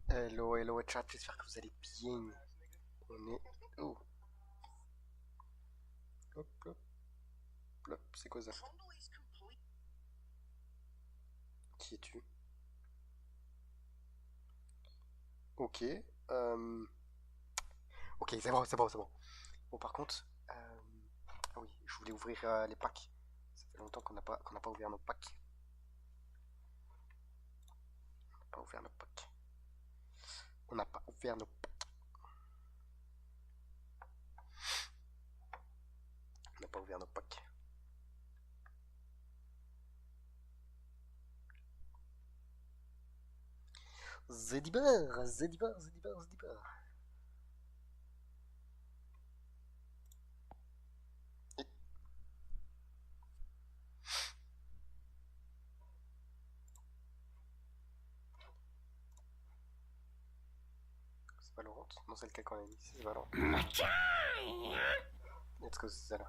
Hello, hello chat, j'espère que vous allez bien. On est... Oh, hop, hop, hop, c'est quoi ça? Qui es-tu? Ok, ok, c'est bon, c'est bon, c'est bon. Bon, par contre, ah oui, je voulais ouvrir les packs. Ça fait longtemps qu'on n'a pas ouvert nos packs. On n'a pas ouvert nos packs. On n'a pas ouvert nos packs. On n'a pas ouvert nos packs. Zedibar, Zedibar, Zedibar, Zedibar. C'est Valorant? Non, c'est lequel qu'on a mis? C'est Valorant. Let's go, c'est ça là.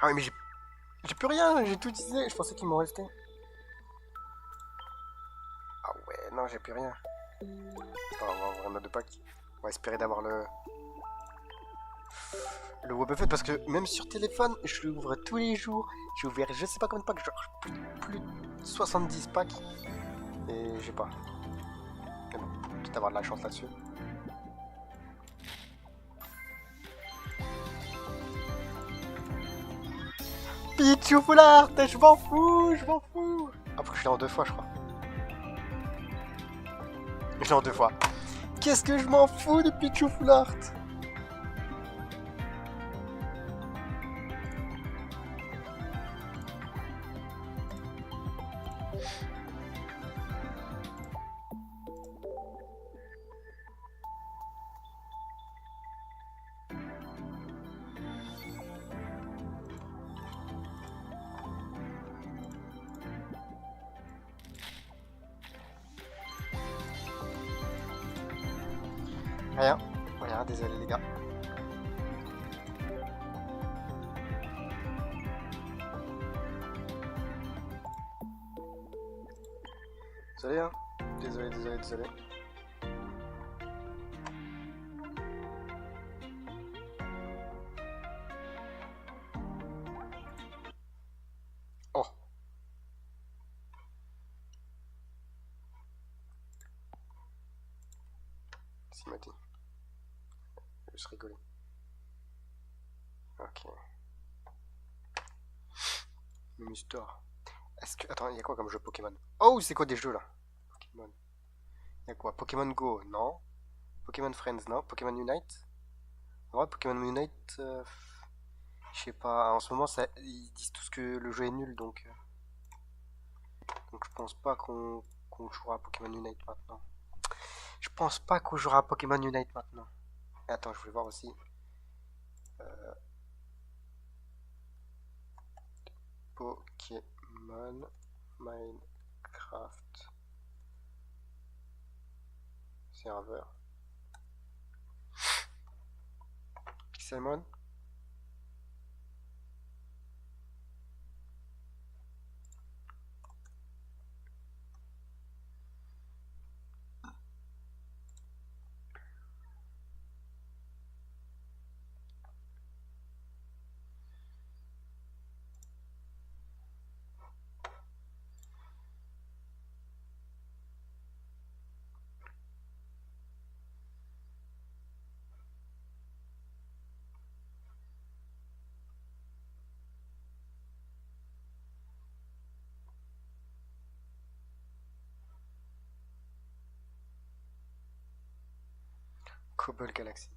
Ah oui, mais j'ai plus rien, j'ai tout utilisé. Je pensais qu'il m'en restait. Ah ouais, non, j'ai plus rien. Attends, on va ouvrir notre pack. On va espérer d'avoir le Web Buffet parce que même sur téléphone, je l'ouvre tous les jours. J'ai ouvert je sais pas combien de packs, genre plus de 70 packs. Et j'ai pas. Mais bon, peut-être avoir de la chance là-dessus. Pichou foulard, je m'en fous, je m'en fous. Après, je l'ai en deux fois, je crois. Je l'ai en deux fois. Qu'est-ce que je m'en fous de Pichou foulard? Rien, rien, désolé les gars. Désolé, hein. Désolé, désolé, désolé. Oh. Si, Mati. Je vais juste rigoler. Ok. Mustor. Est-ce que... Attends, il y a quoi comme jeu Pokémon? Oh, c'est quoi des jeux là? Pokémon. Il y a quoi? Pokémon Go? Non. Pokémon Friends? Non. Pokémon Unite? Ouais, Pokémon Unite... je sais pas. En ce moment, ça... ils disent tous que le jeu est nul, donc je pense pas qu'on jouera à Pokémon Unite maintenant. Je pense pas qu'on jouera à Pokémon Unite maintenant. Attends, je voulais voir aussi. Pokémon Minecraft serveur. Pixelmon. Cobble Galaxy.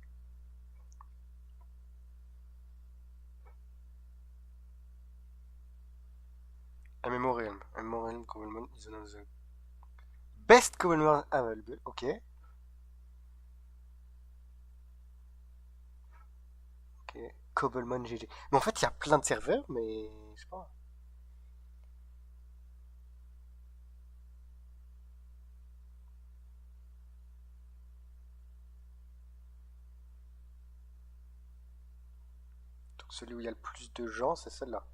MMO Realm. MMO Realm, Cobblemon is another Best Common Available, ok. Ok, Cobblemon GG. Mais en fait, il y a plein de serveurs, mais je sais pas. Donc celui où il y a le plus de gens, c'est celle-là.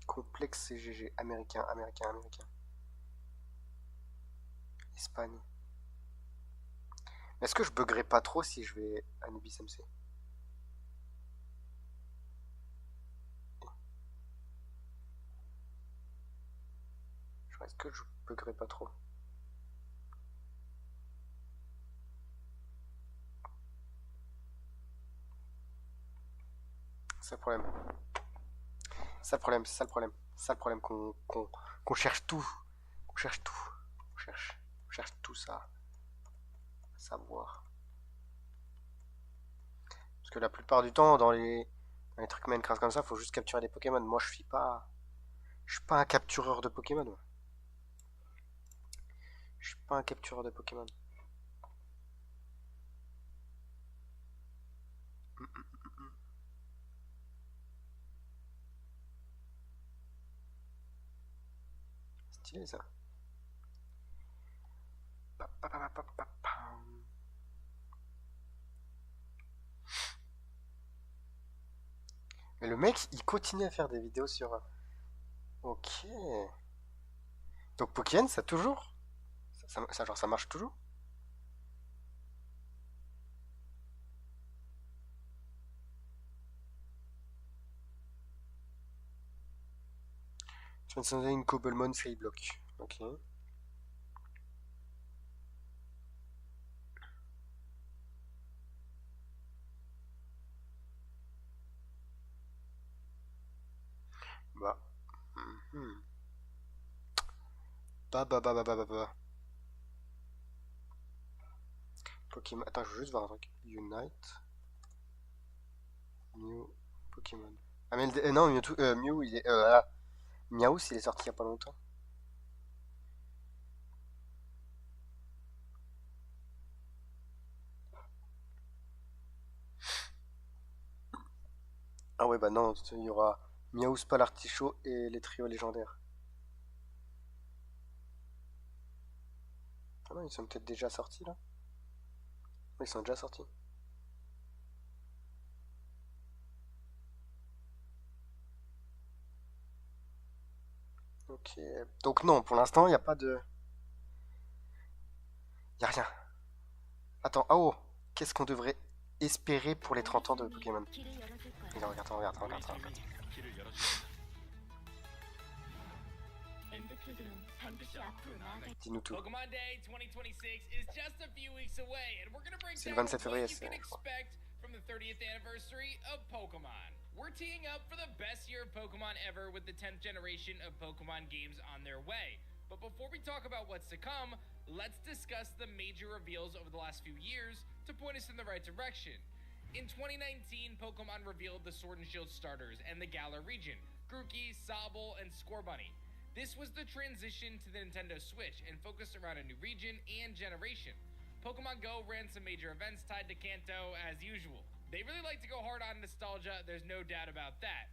Complexe CGG, américain, américain, américain. Espagne. Est-ce que je buggerai pas trop si je vais à Anubis MC? Est-ce que je buggerai pas trop? C'est le problème. C'est ça le problème, c'est ça le problème. C'est ça le problème qu'on cherche tout. On cherche tout. On cherche tout ça. À savoir. Parce que la plupart du temps, dans les trucs Minecraft comme ça, faut juste capturer des Pokémon. Moi, je suis pas. Je suis pas un captureur de Pokémon. Moi. Je suis pas un captureur de Pokémon. Stylé ça. Mais le mec, il continue à faire des vidéos sur. Ok. Donc Pokémon, ça toujours. Genre, ça marche toujours. Tu viens de sonner une Cobblemon free block. Ok. Bah. Mhm. Bah. Pokémon. Attends, je veux juste voir un truc. Unite. Mew. Pokémon. Ah, mais non, Mewtwo, Mew, il est. Miaus, il est sorti il y a pas longtemps. Ah ouais, bah non, il y aura Miaus, pas l'artichaut et les trios légendaires. Ah non, ils sont peut-être déjà sortis là. Oui, ils sont déjà sortis. Ok. Donc non, pour l'instant, il n'y a pas de. Il n'y a rien. Attends, ah oh, qu'est-ce qu'on devrait espérer pour les 30 ans de Pokémon? Regarde. Dis-nous tout. C'est le 27 février, c'est. From the 30th anniversary of Pokemon. We're teeing up for the best year of Pokemon ever with the 10th generation of Pokemon games on their way. But before we talk about what's to come, let's discuss the major reveals over the last few years to point us in the right direction. In 2019, Pokemon revealed the Sword and Shield starters and the Galar region, Grookey, Sobble, and Scorbunny. This was the transition to the Nintendo Switch and focused around a new region and generation. Pokemon Go ran some major events tied to Kanto as usual. They really like to go hard on nostalgia, there's no doubt about that.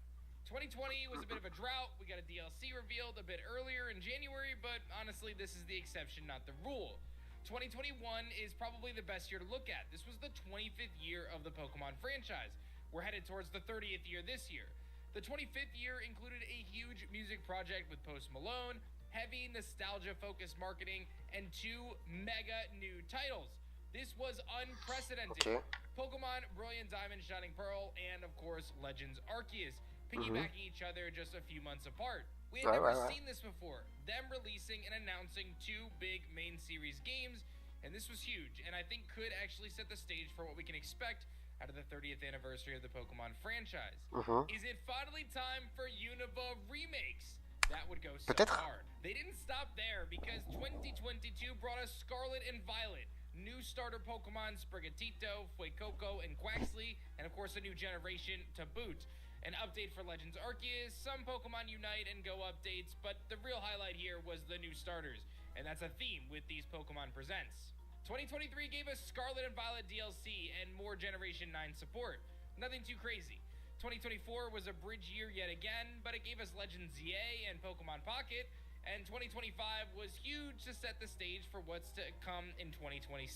2020 was a bit of a drought. We got a DLC revealed a bit earlier in January, but honestly, this is the exception, not the rule. 2021 is probably the best year to look at. This was the 25th year of the Pokemon franchise. We're headed towards the 30th year this year. The 25th year included a huge music project with Post Malone, heavy nostalgia-focused marketing, and 2 mega new titles. This was unprecedented. Okay. Pokemon Brilliant Diamond, Shining Pearl, and of course Legends Arceus, piggybacking each other just a few months apart. We had never seen this before. Them releasing and announcing 2 big main series games, and this was huge, and I think could actually set the stage for what we can expect out of the 30th anniversary of the Pokemon franchise. Is it finally time for Unova remakes? That would go so hard. They didn't stop there because 2022 brought us Scarlet and Violet, new starter Pokemon Sprigatito, Fuecoco, and Quaxley, and of course a new generation to boot. an update for Legends Arceus, some Pokemon Unite and Go updates, but the real highlight here was the new starters, and that's a theme with these Pokemon Presents. 2023 gave us Scarlet and Violet DLC and more Generation 9 support. Nothing too crazy. 2024 was a bridge year yet again, but it gave us Legends ZA and Pokemon Pocket, and 2025 was huge to set the stage for what's to come in 2026.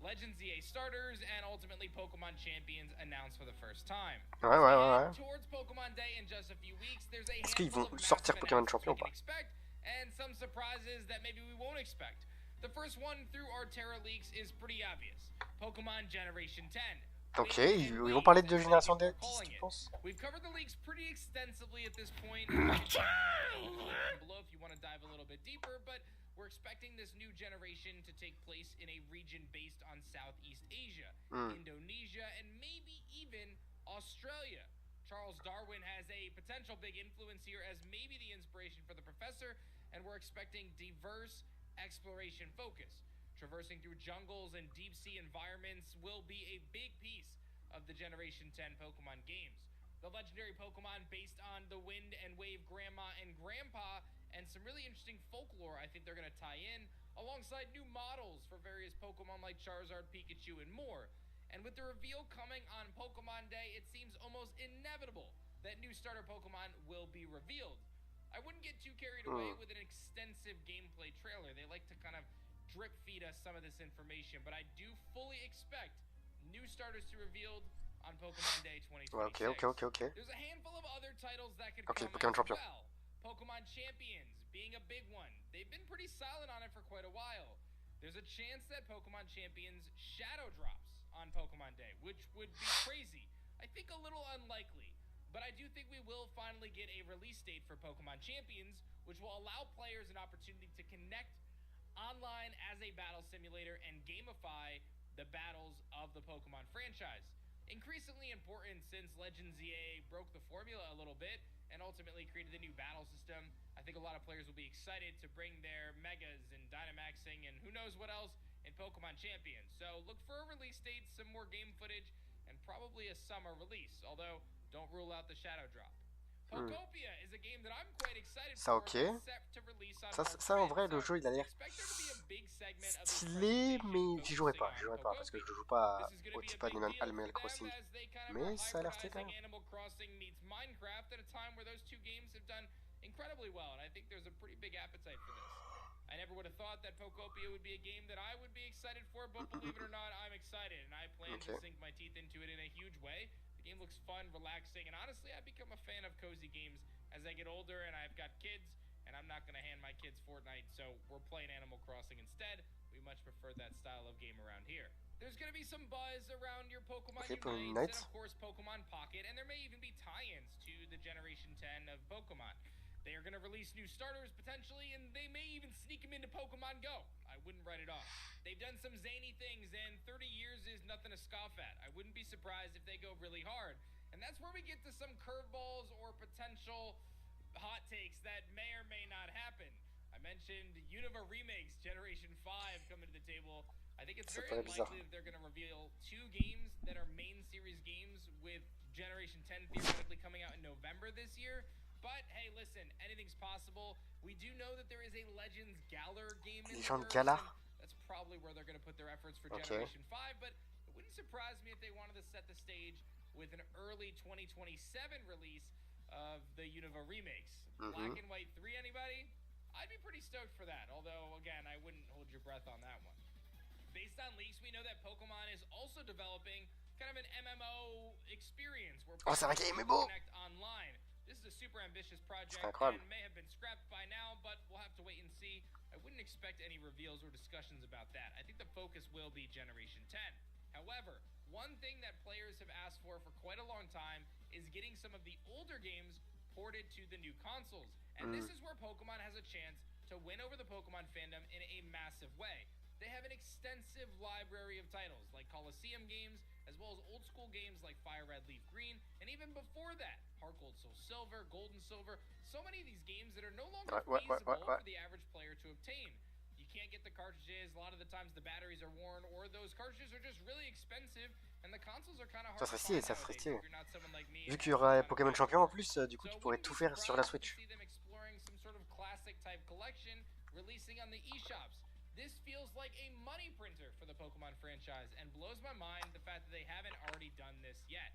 Legends ZA starters and ultimately Pokemon Champions announced for the first time. Ouais. Towards Pokemon Day in just a few weeks, there's a Est-ce qu'ils handful vont of sortir massive Pokémon announcements Champion we ou can pas? expect, and some surprises that maybe we won't expect. The first one through our Terra leaks is pretty obvious. Pokemon Generation 10. Ok, ils vont parler de génération 10, tu penses? We've covered the leaks pretty extensively at this point. Below if you want to dive a little bit deeper, but we're expecting this new generation to take place in a region based on Southeast Asia, Indonesia, and maybe even Australia. Charles Darwin has a potential big influence here as maybe the inspiration for the professor, and we're expecting diverse exploration focus. Traversing through jungles and deep sea environments will be a big piece of the Generation 10 Pokemon games. The legendary Pokemon based on the Wind and Wave Grandma and Grandpa, and some really interesting folklore I think they're going to tie in, alongside new models for various Pokemon like Charizard, Pikachu, and more. And with the reveal coming on Pokemon Day, it seems almost inevitable that new starter Pokemon will be revealed. I wouldn't get too carried away with an extensive gameplay trailer. They like to kind of drip feed us some of this information, but I do fully expect new starters to be revealed on Pokemon Day 2026. Ok. There's a handful of other titles that could Ok, come Pokémon as Champion. well. Pokemon Champions being a big one. They've been pretty silent on it for quite a while. There's a chance that Pokemon Champions Shadow drops on Pokemon Day, which would be crazy. I think a little unlikely, but I do think we will finally get a release date for Pokemon Champions, which will allow players an opportunity to connect online as a battle simulator and gamify the battles of the Pokemon franchise. Increasingly important since Legends ZA broke the formula a little bit and ultimately created the new battle system. I think a lot of players will be excited to bring their Megas and Dynamaxing and who knows what else in Pokemon Champions. So look for a release date, some more game footage, and probably a summer release, although don't rule out the Shadow Drop. Pokopia is a game that I'm quite excited Ça, for. ok. Set to release on Ça, en vrai, le jeu, il a l'air stylé, mais j'y jouerai pas, parce que je joue pas au type Animal Crossing. Mais ça a l'air stylé quand même. Animal Crossing meets Minecraft at a time where those two games have done incredibly well, and I think there's a pretty big appetite for this. I never would have thought that Pokopia would be a game that I would be excited for, but believe it or not, I'm excited, and I plan to sink my teeth into it in a huge way. The game looks fun, relaxing, and honestly, I've become a fan of cozy games as I get older and I've got kids, and I'm not going to hand my kids Fortnite, so we're playing Animal Crossing instead. We much prefer that style of game around here. There's going to be some buzz around your Pokemon Unite, and of course Pokemon Pocket, and there may even be tie-ins to the Generation 10 of Pokemon. They are going to release new starters, potentially, and they may even sneak them into Pokemon Go. I wouldn't write it off. They've done some zany things, and 30 years is nothing to scoff at. I wouldn't be surprised if they go really hard. And that's where we get to some curveballs or potential hot takes that may or may not happen. I mentioned Unova Remakes Generation 5 coming to the table. I think it's very unlikely that they're going to reveal two games that are main series games with Generation 10 theoretically coming out in November this year. But hey, listen, anything's possible. We do know that there is a Legends Galar game in the works. That's probably where they're going to put their efforts for Generation 5, but it wouldn't surprise me if they wanted to set the stage with an early 2027 release of the Unova Remakes. Black and White 3, anybody? I'd be pretty stoked for that, although, again, I wouldn't hold your breath on that one. Based on leaks, we know that Pokemon is also developing kind of an MMO experience where players can connect online. This is a super ambitious project and may have been scrapped by now, but we'll have to wait and see. I wouldn't expect any reveals or discussions about that. I think the focus will be Generation 10. However, one thing that players have asked for quite a long time is getting some of the older games ported to the new consoles. And this is where Pokemon has a chance to win over the Pokemon fandom in a massive way. They have an extensive library of titles like Coliseum games, as well as old school games like Fire Red, Leaf Green, and even before that, Heart Gold, Soul Silver, Gold and Silver. So many of these games that are no longer feasible for the average player to obtain. You can't get the cartridges. A lot of the times the batteries are worn, or those cartridges are just really expensive, Ça serait stylé, ça serait stylé. Vu qu'il y aura Pokémon Champion en plus, du coup tu pourrais tout faire sur la Switch. This feels like a money printer for the Pokemon franchise and blows my mind the fact that they haven't already done this yet.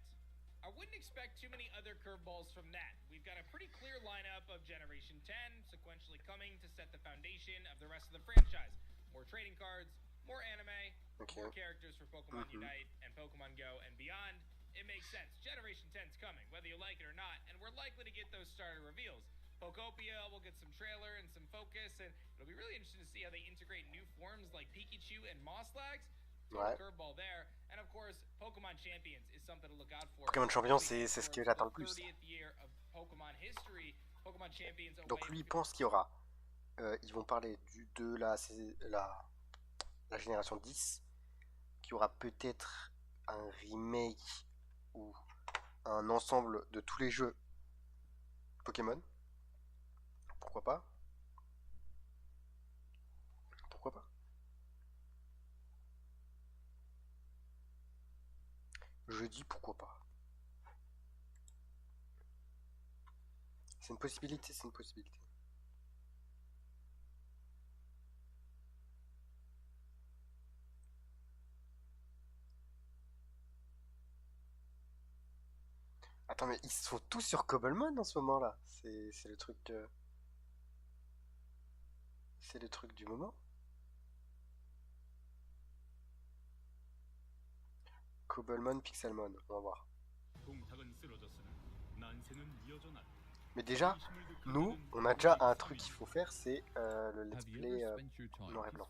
I wouldn't expect too many other curveballs from that. We've got a pretty clear lineup of Generation 10 sequentially coming to set the foundation of the rest of the franchise. More trading cards, more anime, more characters for Pokemon Unite and Pokemon Go and beyond. It makes sense. Generation 10's coming, whether you like it or not, and we're likely to get those starter reveals. Pokopia will get some trailer and some focus, and it'll be really interesting to see how they integrate new forms like Pikachu and Mosslags. Ouais. Curveball there, and of course, Pokemon Champions is something to look out for. Pokémon Champion, c'est ce que j'attends le plus. Donc lui, il pense qu'il y aura. Ils vont parler de la génération 10, qu'il y aura peut-être un remake ou un ensemble de tous les jeux Pokémon. Pourquoi pas? Pourquoi pas? Je dis pourquoi pas. C'est une possibilité, c'est une possibilité. Attends, mais ils sont tous sur Cobblemon en ce moment-là. C'est le truc. C'est le truc du moment. Cobblemon, Pixelmon, on va voir. Mais déjà, nous, on a déjà un truc qu'il faut faire, c'est le let's play noir et blanc.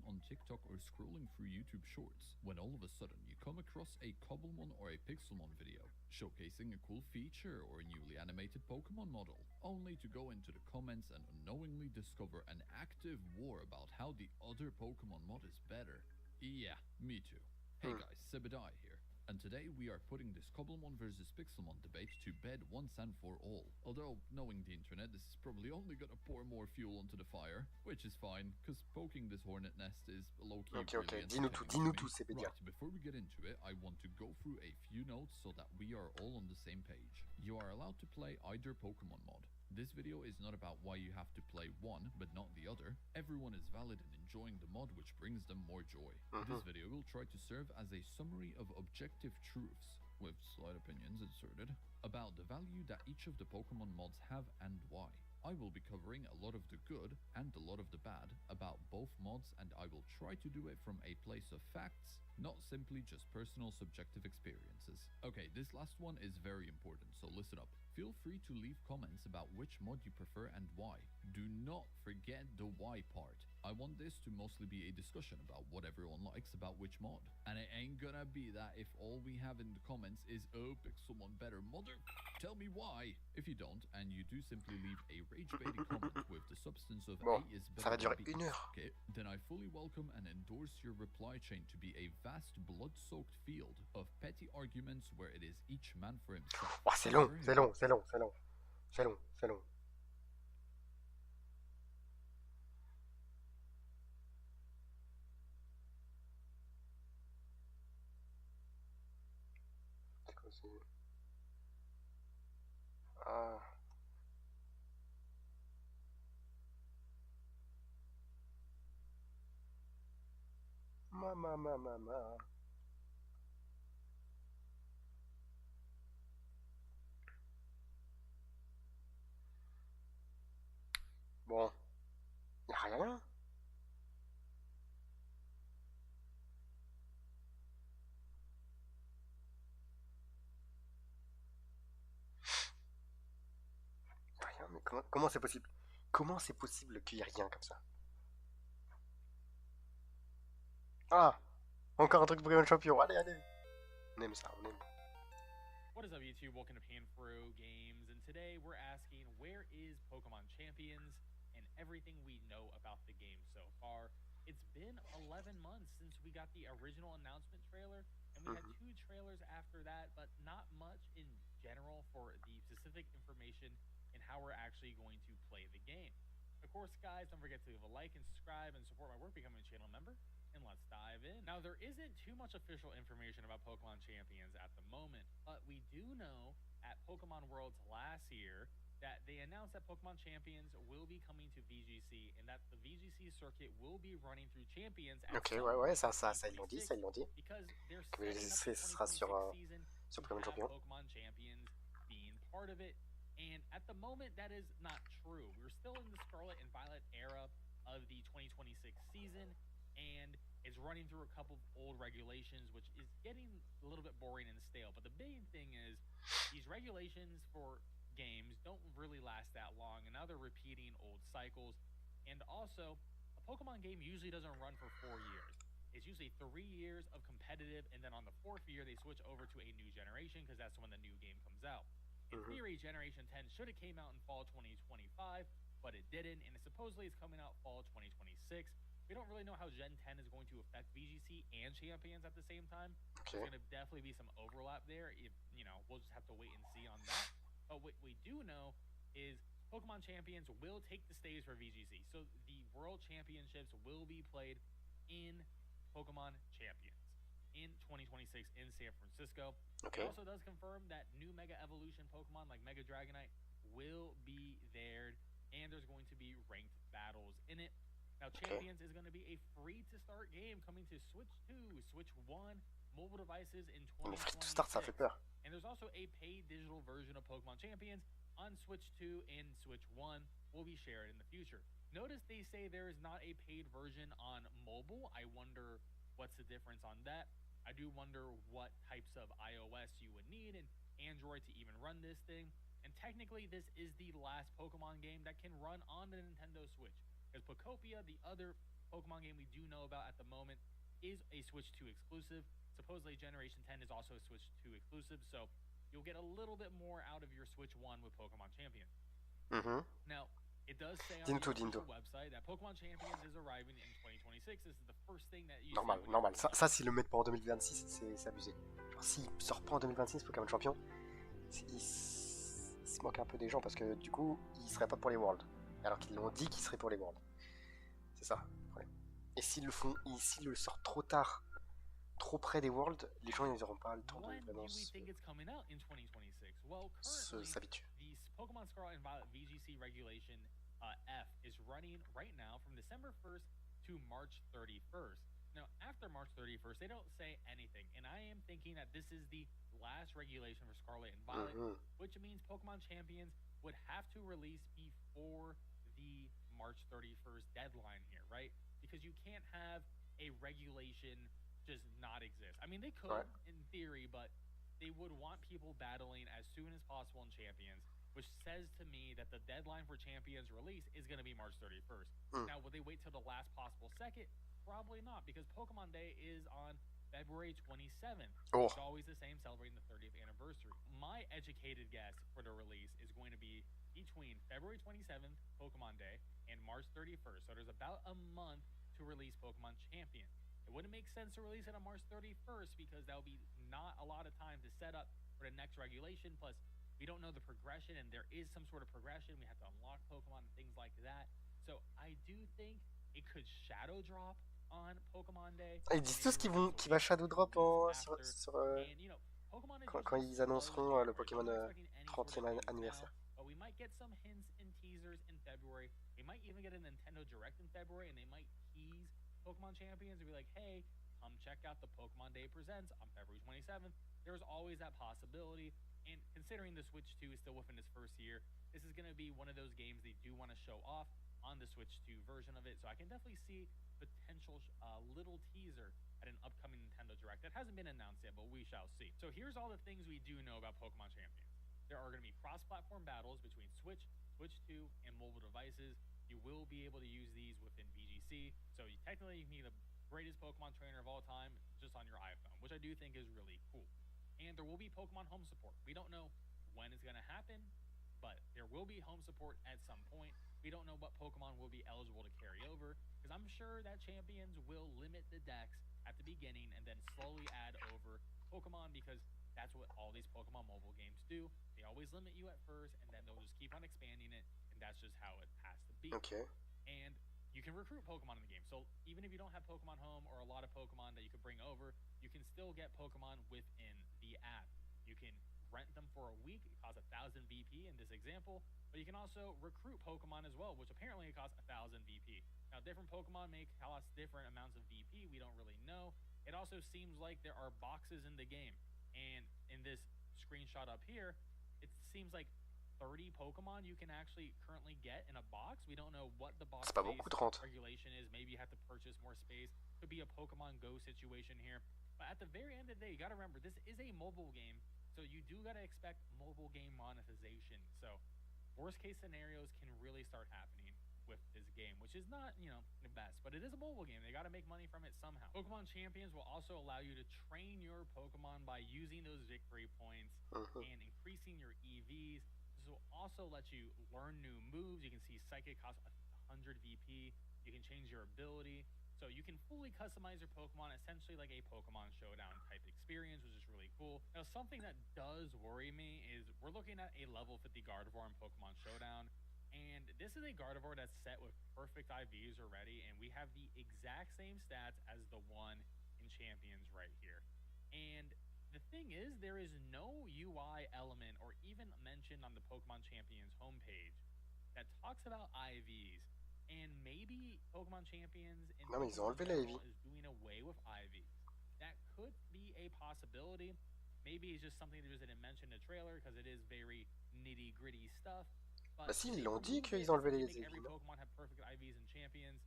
On TikTok or scrolling through YouTube Shorts when all of a sudden you come across a Cobblemon or a Pixelmon video showcasing a cool feature or a newly animated Pokemon model, only to go into the comments and unknowingly discover an active war about how the other Pokemon mod is better. Yeah, me too. Hey guys, Sebedai here. And today we are putting this Cobblemon versus Pixelmon debate to bed once and for all. Although, knowing the internet, this is probably only gonna pour more fuel onto the fire, which is fine, because poking this hornet nest is low-key Okay. Dis-nous tout, c'est bien. Right, before we get into it, I want to go through a few notes so that we are all on the same page. You are allowed to play either Pokemon mod. This video is not about why you have to play one, but not the other. Everyone is valid in enjoying the mod which brings them more joy. This video will try to serve as a summary of objective truths, with slight opinions inserted, about the value that each of the Pokemon mods have and why. I will be covering a lot of the good and a lot of the bad about both mods, and I will try to do it from a place of facts, not simply just personal subjective experiences. Okay, this last one is very important, so listen up. Feel free to leave comments about which mod you prefer and why. Do not forget the why part. I want this to mostly be a discussion about what everyone likes about which mod. And it ain't gonna be that if all we have in the comments is, oh, Pixelmon better, mother, tell me why. If you don't, and you do simply leave a rage-baiting comment with the substance of Bon, A is ça va better durer than B, 1 heure. okay, then I fully welcome and endorse your reply chain to be a vast blood-soaked field of petty arguments where it is each man for himself. Oh, c'est long, c'est long, c'est long, c'est long. C'est long, c'est long. C'est quoi, c'est... Ah... Mama. Bon, y a rien. Y a rien, mais comment c'est possible? Comment c'est possible qu'il y ait rien comme ça? Ah, encore un truc Pokémon Champion. Allez. On aime ça, on aime. What is up, YouTube? Welcome to Panfro Games, and today we're asking, where is Pokemon Champions and everything we know about the game so far? It's been 11 months since we got the original announcement trailer, and we had 2 trailers after that, but not much in general for the specific information and how we're actually going to play the game. Of course, guys, don't forget to leave a like and subscribe and support my work, becoming a channel member. and let's dive in. Now, there isn't too much official information about Pokemon Champions at the moment, but we do know at Pokemon Worlds last year that they announced that Pokemon Champions will be coming to VGC and that the VGC circuit will be running through Champions at Ok, some ouais, ouais, point ça, in ça, ça, ils l'ont dit, 2026 ça, ils l'ont dit. because they're Que le setting up the sera 2026 season sur to Pokémon have Champion. Pokemon Champions being part of it. And at the moment, that is not true. We're still in the Scarlet and Violet era of the 2026 season, and it's running through a couple of old regulations, which is getting a little bit boring and stale. But the big thing is these regulations for games don't really last that long, and now they're repeating old cycles. And also, a Pokemon game usually doesn't run for 4 years. It's usually 3 years of competitive, and then on the 4th year, they switch over to a new generation because that's when the new game comes out. In theory, Generation 10 should have came out in fall 2025, but it didn't, and supposedly it's coming out fall 2026. We don't really know how Gen 10 is going to affect VGC and Champions at the same time. Okay. There's going to definitely be some overlap there. If we'll just have to wait and see on that. But what we do know is Pokemon Champions will take the stage for VGC. So the World Championships will be played in Pokemon Champions in 2026 in San Francisco. Okay. It also does confirm that new Mega Evolution Pokemon like Mega Dragonite will be there, and there's going to be ranked battles in it. Now, Champions is going to be a free-to-start game coming to Switch 2, Switch 1, mobile devices in 2026. Mais free to start, ça fait peur. And there's also a paid digital version of Pokemon Champions on Switch 2 and Switch 1 will be shared in the future. Notice they say there is not a paid version on mobile. I wonder what's the difference on that. I do wonder what types of iOS you would need and Android to even run this thing. And technically, this is the last Pokemon game that can run on the Nintendo Switch. Because Pokopia, the other Pokemon game we do know about at the moment, is a Switch 2 exclusive. Supposedly, Generation 10 is also a Switch 2 exclusive, so you'll get a little bit more out of your Switch 1 with Pokemon Champions. Now, it does say on the official website that Pokemon Champions is arriving in 2026. This is the first thing that you Normal, normal. Ça s'ils le mettent pas en 2026, c'est abusé. Genre, s'il sort pas en 2026 Pokémon Champion, il se moque un peu des gens parce que du coup, il serait pas pour les Worlds. Alors qu'ils l'ont dit qu'il serait pour les Worlds. C'est ça le problème. Et s'ils le font, s'ils le sortent trop tard, trop près des Worlds, les gens ils n'auront pas le temps de vraiment s'habituer. Pokemon Scarlet and Violet VGC Regulation F is running right now from December 1st to March 31st. Now, after March 31st, they don't say anything, and I am thinking that this is the last regulation for Scarlet and Violet, which means Pokemon Champions would have to release before the March 31st deadline here, right? Because you can't have a regulation just not exist. I mean, they could, in theory, but they would want people battling as soon as possible in Champions, which says to me that the deadline for Champions release is going to be March 31st. Now, would they wait till the last possible second? Probably not, because Pokemon Day is on February 27th. It's always the same, celebrating the 30th anniversary. My educated guess for the release is going to be between February 27th, Pokemon Day, and March 31st. So there's about a month to release Pokemon Champion. It wouldn't make sense to release it on March 31st because that would be not a lot of time to set up for the next regulation. Plus, we don't know the progression, and there is some sort of progression. We have to unlock Pokemon and things like that. So I do think it could shadow drop on Pokemon Day. Ils disent tous qu'il va shadow drop quand ils annonceront le Pokémon 30e anniversaire. But we might get some hints and teasers in February. We might even get a Nintendo Direct in February, and they might tease Pokemon Champions and be like, hey, come check out the Pokemon Day Presents on February 27th. There's always that possibility. And considering the Switch 2 is still within its first year, this is going to be one of those games they do want to show off on the Switch 2 version of it. So I can definitely see potential little teaser at an upcoming Nintendo Direct. That hasn't been announced yet, but we shall see. So here's all the things we do know about Pokemon Champions. There are going to be cross-platform battles between Switch, Switch 2, and mobile devices. You will be able to use these within VGC. So you technically can be the greatest Pokemon trainer of all time just on your iPhone, which I do think is really cool. And there will be Pokemon home support. We don't know when it's going to happen, but there will be home support at some point. We don't know what Pokemon will be eligible to carry over, because I'm sure that Champions will limit the decks at the beginning and then slowly add over Pokemon, because that's what all these Pokemon mobile games do. They always limit you at first, and then they'll just keep on expanding it, and that's just how it has to be. Okay. And you can recruit Pokemon in the game. So even if you don't have Pokemon home or a lot of Pokemon that you could bring over, you can still get Pokemon within the app. You can rent them for a week. It costs 1,000 VP in this example, but you can also recruit Pokemon as well, which apparently it costs 1,000 VP. Now, different Pokemon may cost different amounts of VP. We don't really know. It also seems like there are boxes in the game, and in this screenshot up here, it seems like 30 Pokemon you can actually currently get in a box. We don't know what the box C'est pas space beaucoup, 30. regulation is. Maybe you have to purchase more space. Could be a Pokemon Go situation here. But at the very end of the day, you got to remember, this is a mobile game, so you do got to expect mobile game monetization. So worst case scenarios can really start happening with this game, which is not, the best, but it is a mobile game. They got to make money from it somehow. Pokemon Champions will also allow you to train your Pokemon by using those victory points and increasing your EVs. This will also let you learn new moves. You can see Psychic costs 100 VP. You can change your ability. So you can fully customize your Pokemon, essentially like a Pokemon Showdown type experience, which is really cool. Now, something that does worry me is we're looking at a level 50 Gardevoir in Pokemon Showdown. And this is a Gardevoir that's set with perfect IVs already, and we have the exact same stats as the one in Champions right here. And the thing is, there is no UI element or even mentioned on the Pokemon Champions homepage that talks about IVs. And maybe Pokemon Champions in Non, mais ils ont enlevé la IV. is doing away with IVs. That could be a possibility. Maybe it's just something that just didn't mention in the trailer because it is very nitty-gritty stuff. Bah si, ils l'ont dit qu'ils enlevaient les IV. Every Pokemon have perfect IVs in Champions.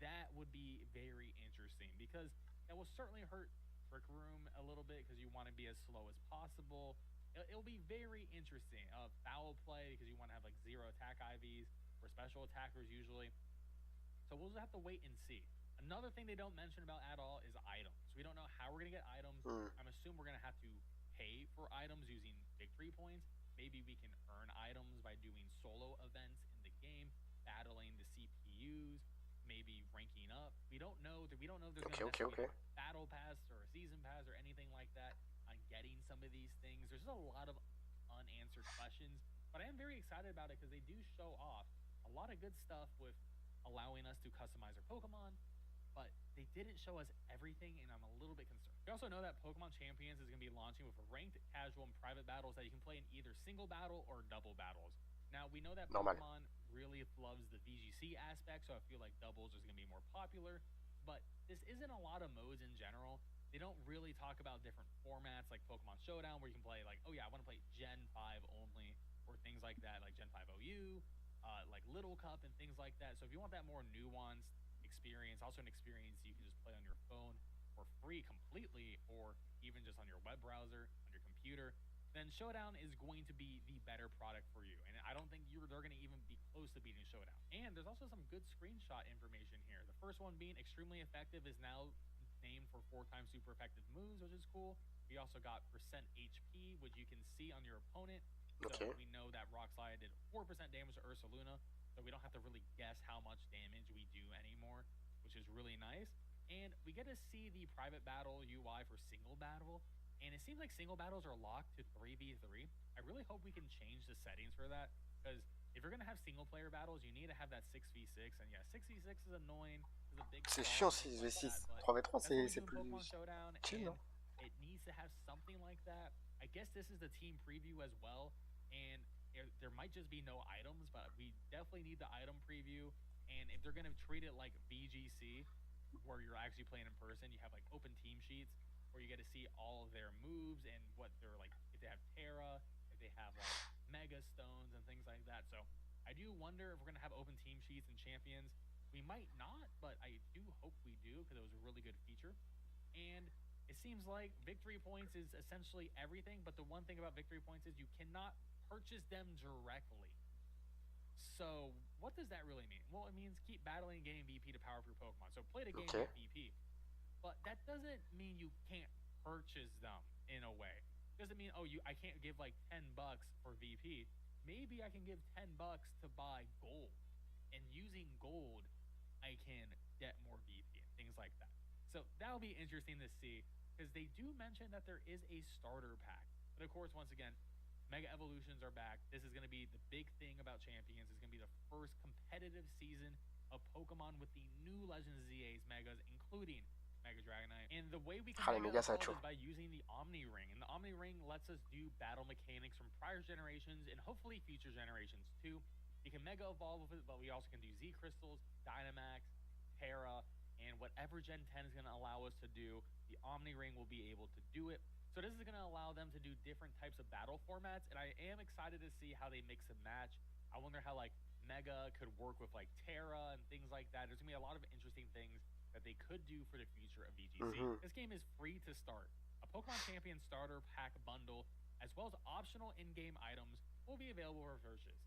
That would be very interesting because that will certainly hurt Trick Room a little bit because you want to be as slow as possible. It'll be very interesting. Foul play because you want to have like 0 attack IVs for special attackers usually. So we'll just have to wait and see. Another thing they don't mention about at all is items. We don't know how we're going to get items. I'm assuming we're going to have to pay for items using victory points. Maybe we can earn items by doing solo events in the game, battling the CPUs, maybe ranking up. We don't know if there's going to be a battle pass or a season pass or anything like that on getting some of these things. There's just a lot of unanswered questions, but I am very excited about it because they do show off a lot of good stuff with allowing us to customize our Pokemon, but they didn't show us everything, and I'm a little bit concerned. We also know that Pokemon Champions is going to be launching with ranked, casual, and private battles that you can play in either single battle or double battles. Now, we know that Pokemon really loves the VGC aspect, so I feel like doubles is going to be more popular, but this isn't a lot of modes in general. They don't really talk about different formats like Pokemon Showdown, where you can play like, oh yeah, I want to play Gen 5 only, or things like that, like Gen 5 OU, like Little Cup and things like that. So if you want that more nuanced experience, also an experience you can just play on your phone for free completely, or even just on your web browser, on your computer, then Showdown is going to be the better product for you. And I don't think they're going to even be close to beating Showdown. And there's also some good screenshot information here. The first one being extremely effective is now named for 4 times super effective moves, which is cool. We also got percent HP, which you can see on your opponent. So we know that Rock Slide did 4% damage to Ursaluna, so we don't have to really guess how much damage we do anymore, which is really nice. And we get to see the private battle UI for single battle, and it seems like single battles are locked to 3v3. I really hope we can change the settings for that, because if you're going to have single player battles, you need to have that 6v6, and yeah, 6v6 is annoying. C'est chiant 6v6. 3v3 c'est plus chill, non? It needs to have something like that. I guess this is the team preview as well, and there might just be no items, but we definitely need the item preview. And if they're going to treat it like VGC, where you're actually playing in person, you have like open team sheets where you get to see all of their moves and what they're like, if they have Terra, if they have like Mega Stones and things like that. So I do wonder if we're going to have open team sheets and Champions. We might not, but I do hope we do, because it was a really good feature. And it seems like victory points is essentially everything, but the one thing about victory points is you cannot purchase them directly. So what does that really mean? Well, it means keep battling and getting VP to power up your Pokemon. So play the game with VP. But that doesn't mean you can't purchase them in a way. It doesn't mean, I can't give like $10 for VP. Maybe I can give $10 to buy gold. And using gold, I can get more VP and things like that. So that'll be interesting to see, because they do mention that there is a starter pack. But of course, once again, Mega Evolutions are back. This is going to be the big thing about Champions. It's going to be the first competitive season of Pokemon with the new Legends ZA's Megas, including Mega Dragonite. And the way we can Ah, les Mega mégas, ça va être evolve chaud. is by using the Omni Ring. And the Omni Ring lets us do battle mechanics from prior generations and hopefully future generations too. You can Mega evolve with it, but we also can do Z Crystals, Dynamax, Terra, and whatever Gen 10 is going to allow us to do, the Omni Ring will be able to do it. So this is going to allow them to do different types of battle formats, and I am excited to see how they mix and match. I wonder how like Mega could work with like Terra and things like that. There's going to be a lot of interesting things that they could do for the future of VGC. This game is free to start. A Pokemon Champion starter pack bundle, as well as optional in-game items, will be available for purchase.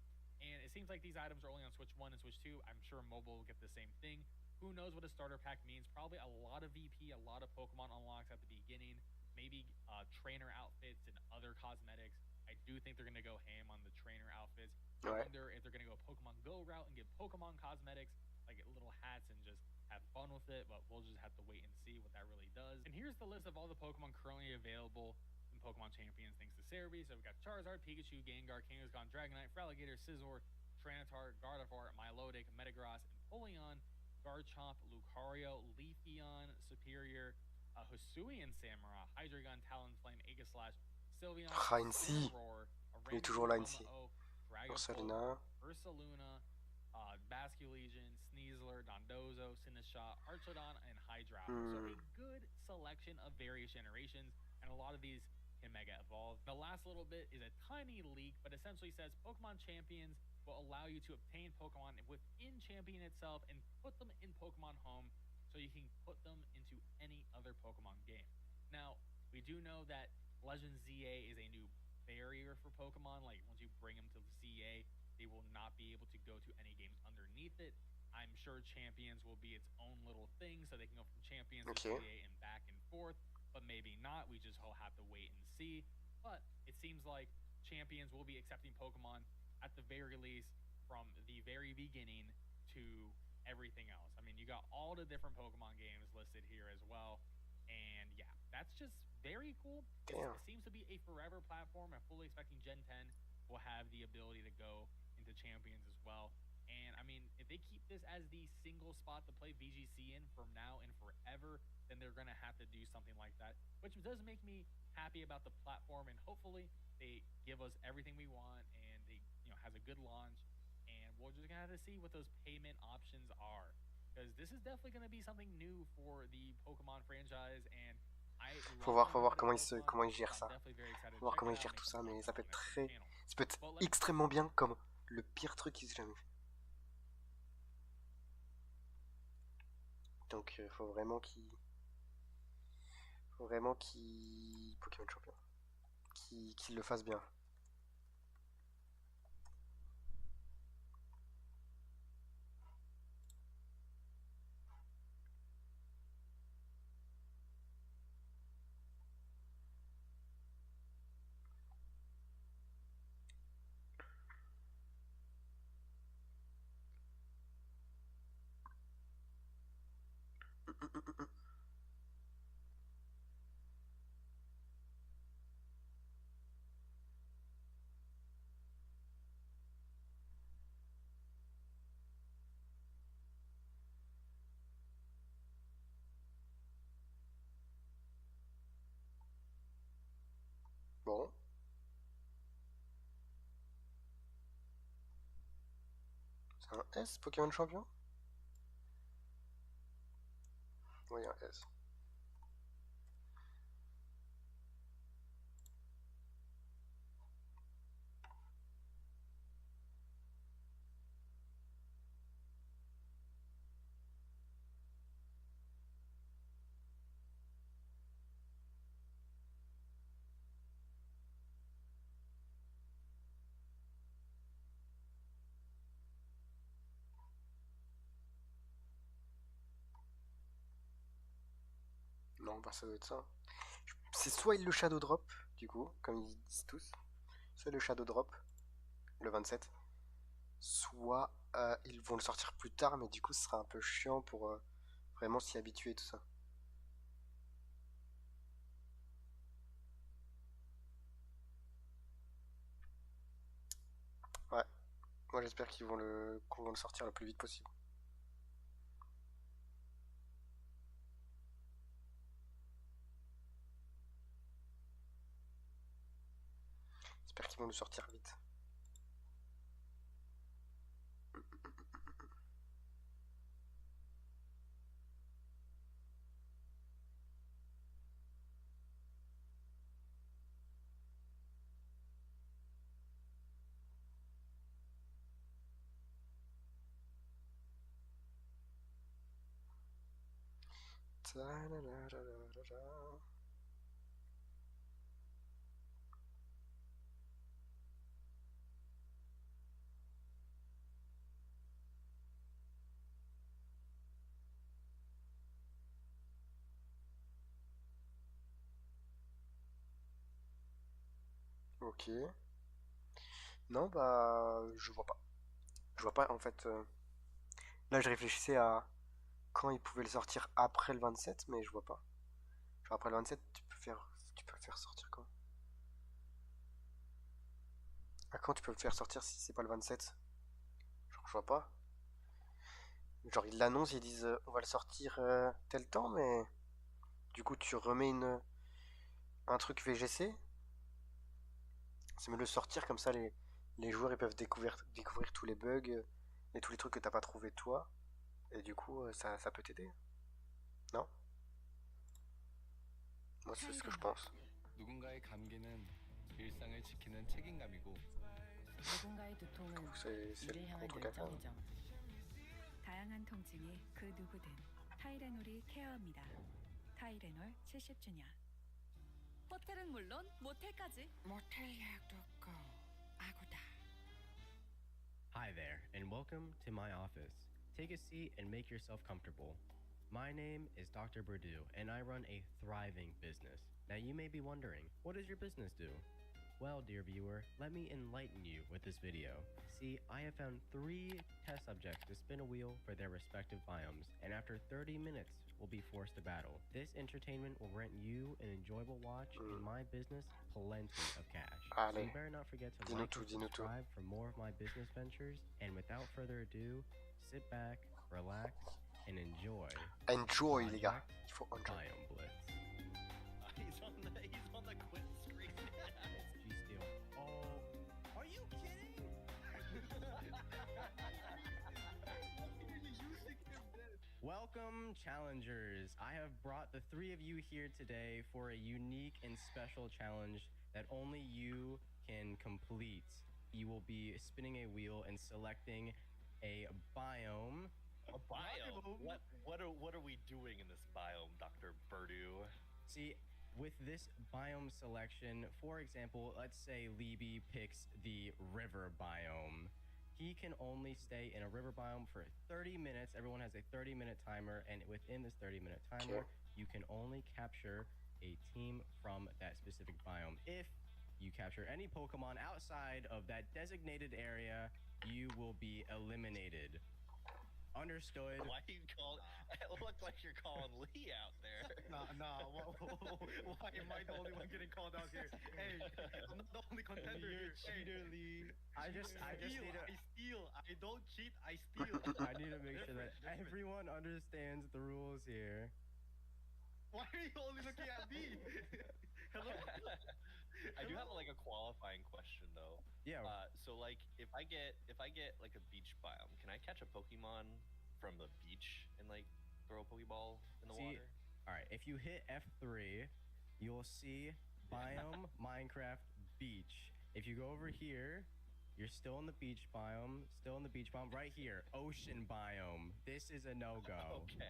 And it seems like these items are only on Switch 1 and Switch 2. I'm sure mobile will get the same thing. Who knows what a starter pack means? Probably a lot of VP, a lot of Pokemon unlocks at the beginning, maybe trainer outfits and other cosmetics. I do think they're going to go ham on the trainer outfits. I wonder if they're going to go Pokemon Go route and give Pokemon cosmetics, like little hats, and just have fun with it, but we'll just have to wait and see what that really does. And here's the list of all the Pokemon currently available in Pokemon Champions thanks to Cerebi. So we've got Charizard, Pikachu, Gengar, Kangaskhan, Dragonite, Feraligatr, Scizor, Tyranitar, Gardevoir, Milotic, Metagross, and Polion, Garchomp, Lucario, Leafeon, Superior, Hisuian Samurott, Hydreigon, Talonflame, Aegislash, Sylveon, Heinzi. Roar, Il est toujours là, Heinzi. Ursaluna, Ursaluna, Basculegion, Sneasler, Dondozo, Sinistcha, Archodon, and Hydra. So a good selection of various generations, and a lot of these can Mega Evolve. The last little bit is a tiny leak, but essentially says Pokemon Champions will allow you to obtain Pokemon within Champion itself and put them in Pokemon Home, so you can put them into any other Pokemon game. Now, we do know that Legends ZA is a new barrier for Pokemon. Like, once you bring them to ZA, they will not be able to go to any games underneath it. I'm sure Champions will be its own little thing, so they can go from Champions to ZA and back and forth, but maybe not. We just all have to wait and see. But it seems like Champions will be accepting Pokemon at the very least from the very beginning to everything else. I mean, you got all the different Pokemon games listed here as well. And yeah, that's just very cool. It seems to be a forever platform. I'm fully expecting Gen 10 will have the ability to go into Champions as well. And I mean, if they keep this as the single spot to play VGC in from now and forever, then they're going to have to do something like that, which does make me happy about the platform. And hopefully they give us everything we want and they, has a good launch. And we're just going to have to see what those payment options are, because this is definitely going to be something new for the Pokemon franchise. And faut voir comment ils gèrent ça. Faut voir comment ils gèrent tout ça, mais ça peut être extrêmement bien comme le pire truc qu'ils aient jamais fait. Donc faut vraiment qu'ils Pokémon Champion qu'ils le fassent bien. Bon. C'est un S, Pokémon Champion? Oui, un S. Non, bah ça doit être ça. C'est soit il le Shadow Drop, du coup, comme ils disent tous, soit le Shadow Drop, le 27, soit ils vont le sortir plus tard, mais du coup ce sera un peu chiant pour vraiment s'y habituer et tout ça. Ouais, moi j'espère qu'on va le sortir le plus vite possible. vont nous sortir vite. Ok. Non, bah, je vois pas. Je vois pas, en fait. Là, je réfléchissais à quand ils pouvaient le sortir après le 27, mais je vois pas. Genre, après le 27, tu peux le faire sortir quand? À quand tu peux le faire sortir si c'est pas le 27? Genre, je vois pas. Genre, ils l'annoncent, ils disent on va le sortir tel temps, mais du coup, tu remets un truc VGC. C'est mieux de le sortir comme ça, les joueurs ils peuvent découvrir tous les bugs et tous les trucs que t'as pas trouvé toi. Et du coup, ça peut t'aider. Non? Moi, c'est ce que je pense. 누군가의 감기는 일상을 지키는 책임감이고 누군가의 두통은 C'est 이를 le 향한 contre café. 열정이죠. 다양한 통증이 그 누구든 타이레놀이 케어합니다. 타이레놀 70주년. 호텔은 물론 모텔까지. 모텔 예약도 없고 아구다. Hi there, and welcome to my office. Take a seat and make yourself comfortable. My name is Dr. Purdue, and I run a thriving business. Now, you may be wondering, what does your business do? Well, dear viewer, let me enlighten you with this video. See, I have found 3 test subjects to spin a wheel for their respective biomes, and after 30 minutes, will be forced to battle. This entertainment will grant you an enjoyable watch and my business plenty of cash. So Allez. you better not forget to Dis-nous like tout, and dis-nous tout. subscribe for more of my business ventures. And without further ado, sit back, relax, and enjoy Enjoy, les gars. Project Il faut enjoy. Biome Blitz. he's on the quit screen. G-Steel. Oh, are you kidding? Welcome, challengers. I have brought the 3 of you here today for a unique and special challenge that only you can complete. You will be spinning a wheel and selecting a biome. A biome? What are we doing in this biome, Dr. Purdue? See, with this biome selection, for example, let's say Libby picks the river biome. He can only stay in a river biome for 30 minutes. Everyone has a 30-minute timer, and within this 30-minute timer, you can only capture a team from that specific biome. If you capture any Pokemon outside of that designated area, you will be eliminated. Understood. Why are you calling? It looked like you're calling Lee out there. Nah. Why am I the only one getting called out here? Hey, I'm not the only contender here. Cheater, Lee. I just need to. I steal. I don't cheat. I steal. I need to make sure that everyone understands the rules here. Why are you only looking at me? Hello. I do have like a qualifying question though. Yeah. So like if I get like a beach biome, can I catch a Pokemon from the beach and like throw a Pokeball in the water? All right. If you hit F3, you'll see biome Minecraft beach. If you go over here, you're still in the beach biome. Still in the beach biome. Right here, ocean biome. This is a no-go. Okay.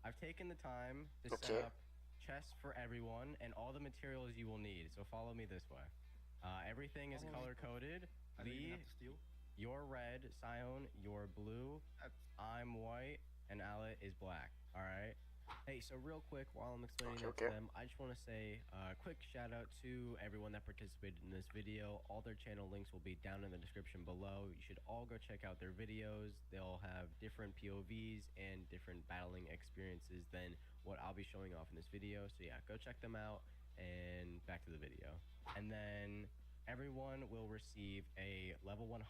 I've taken the time to set up chests for everyone and all the materials you will need. So follow me this way. Everything is color-coded. Lee, you're red. Sion, you're blue. I'm white. And Alit is black. All right? Hey, so real quick, while I'm explaining that to them, I just want to say a quick shout-out to everyone that participated in this video. All their channel links will be down in the description below. You should all go check out their videos. They'll have different POVs and different battling experiences than what I'll be showing off in this video. So yeah, go check them out, and back to the video. And then everyone will receive a level 100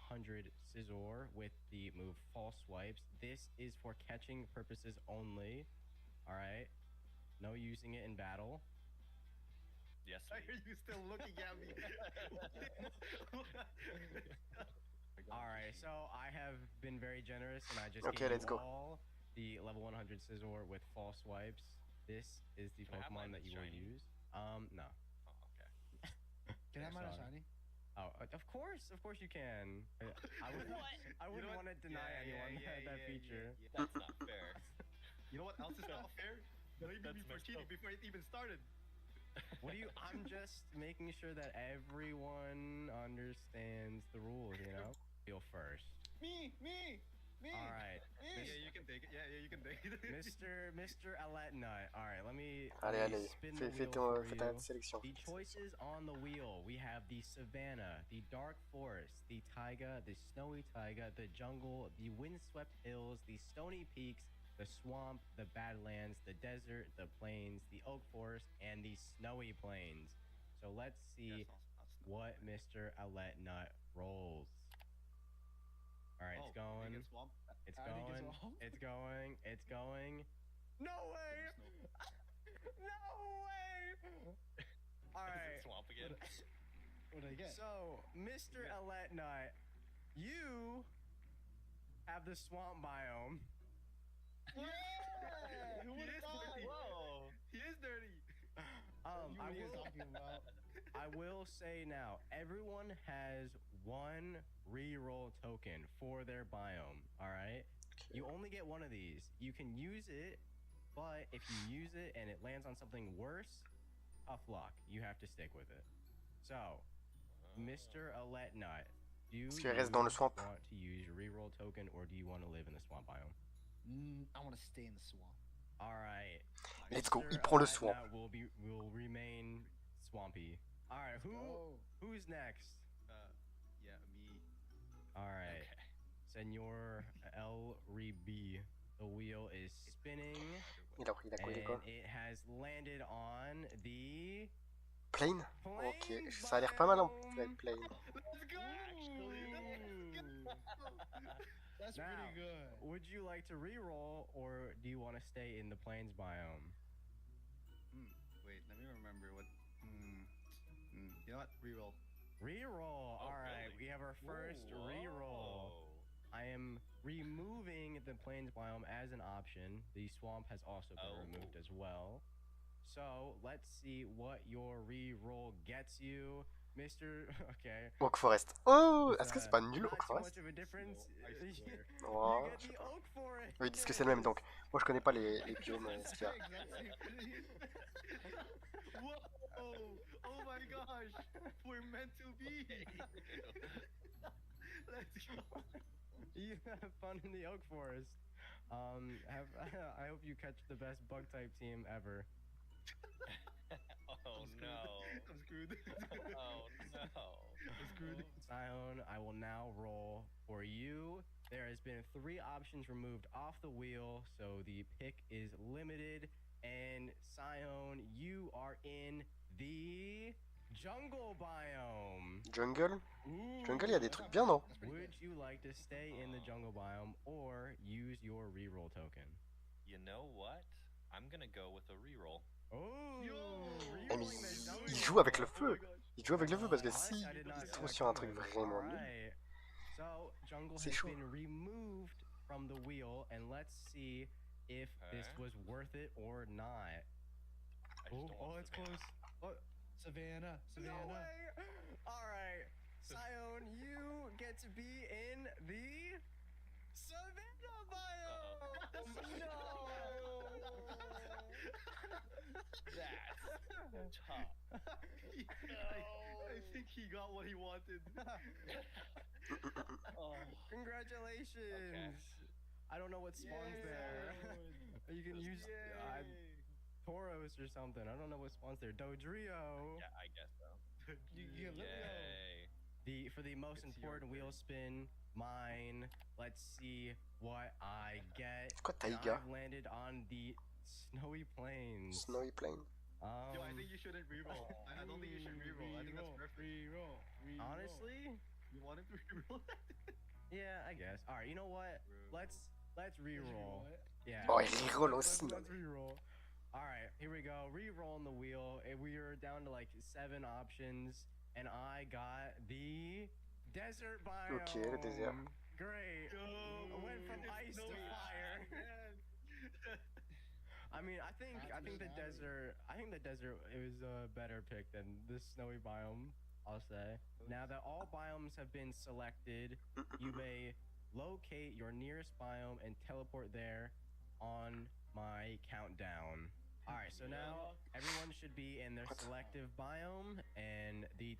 Scizor with the move False Swipes. This is for catching purposes only. All right, no using it in battle. Yes. Why are you still looking at me? Alright, so I have been very generous and I just Okay, gave let's you go. all the level 100 Scizor with false swipes. This is the Can I have Pokemon mine that you that's will shiny? use. No. Oh, okay. Can I have mine Sorry. shiny? Oh, of course you can. I wouldn't want to deny anyone that feature. That's not fair. You know what else is not fair? Blaming me for cheating before it even started. What do you? I'm just making sure that everyone understands the rules. You know. Feel first. Me. All right, Yeah, you can take it. Yeah, you can take it. Mr. Aletnut. All right, let me Allez, spin fais, the fais, wheel for fais ta you. sélection. The choices on the wheel, we have the savanna, the dark forest, the taiga, the snowy taiga, the jungle, the windswept hills, the stony peaks, the swamp, the badlands, the desert, the plains, the oak forest, and the snowy plains. So let's see what Mr. Aletnut rolls. All right, it's going. It's going. No way! No way! All right. Swamp again. What did I get? So, Mr. Aletnut, you have the swamp biome. Yeah! Who would have thought? Whoa. He is dirty. I will say now, everyone has one reroll token for their biome. All right, you only get one of these. You can use it, but if you use it and it lands on something worse, tough luck. You have to stick with it. So, Mr. Aletnut, do you reste dans le swamp. want to use your reroll token, or do you want to live in the swamp biome? I want to stay in the swamp. All right. Let's go. Mr. Il prend le swamp. Aletnut will remain swampy. All right. Who's next? Yeah, me. All right. Senor L. Rebe. The wheel is spinning. Il a quoi? And it has landed on the Plane? Ok, ça a l'air pas mal en plane. Let's go! That's Now, pretty good. would you like to re-roll, or do you want to stay in the plains biome? Wait, let me remember what. You know what? Reroll. Reroll. All right, really? we have our first reroll. I am removing the plains biome as an option. The swamp has also been removed as well. So let's see what your reroll gets you, Mr. Okay. Oak Forest. Oh, est-ce que c'est pas nul, Not Oak too much Forest? of a difference. Oh, You je get sais the pas. oak forest. Oui, ils disent que c'est le même, donc moi je connais pas les biomes ce qu'il y a. Whoa! Oh my gosh! We're meant to be! Let's go! You have fun in the oak forest. I hope you catch the best bug type team ever. Oh no. I'm screwed. Oh no. I'm screwed. Sion, I will now roll for you. There has been 3 options removed off the wheel, so the pick is limited. And Sion, you are in the jungle biome. Jungle? Jungle, il y a des trucs bien, non? Would you like to stay in the jungle biome or use your reroll token? You know what? I'm gonna go with a reroll. Oh, Eh, mais il joue avec le feu. Il joue avec le feu parce que si il tombe sur un truc vraiment nul. Alright. So, jungle C'est has chaud. been removed from the wheel, and let's see if this was worth it or not. I just don't want it's Savannah. close. Savannah. No way! Alright, Sion, you get to be in the Savannah biome! No! That's tough. I think he got what he wanted. Congratulations! I don't know what spawns there. You can use Tauros or something. I don't know what spawns there. Dodrio! Yeah, I guess so. You Yay. For the most important wheel spin, mine. Let's see what I get. C'est quoi And Taiga? I've landed on the snowy plains. Snowy Plain. Yo, I think you shouldn't reroll. I don't think you should reroll. I think that's perfect. Reroll. Honestly, You want him to reroll? yeah, I guess. All right, you know what? Let's reroll. Yeah. Oh, il reroll aussi. Let's reroll. All right, here we go. Re-rolling the wheel. We are down to like 7 options, and I got the desert biome. Ok, le désert. Great. I went from ice to fire. I mean, I think the desert. I think the desert is a better pick than the snowy biome. I'll say. Now that all biomes have been selected, you may locate your nearest biome and teleport there on my countdown. All right, so now everyone should be in their selective biome, and the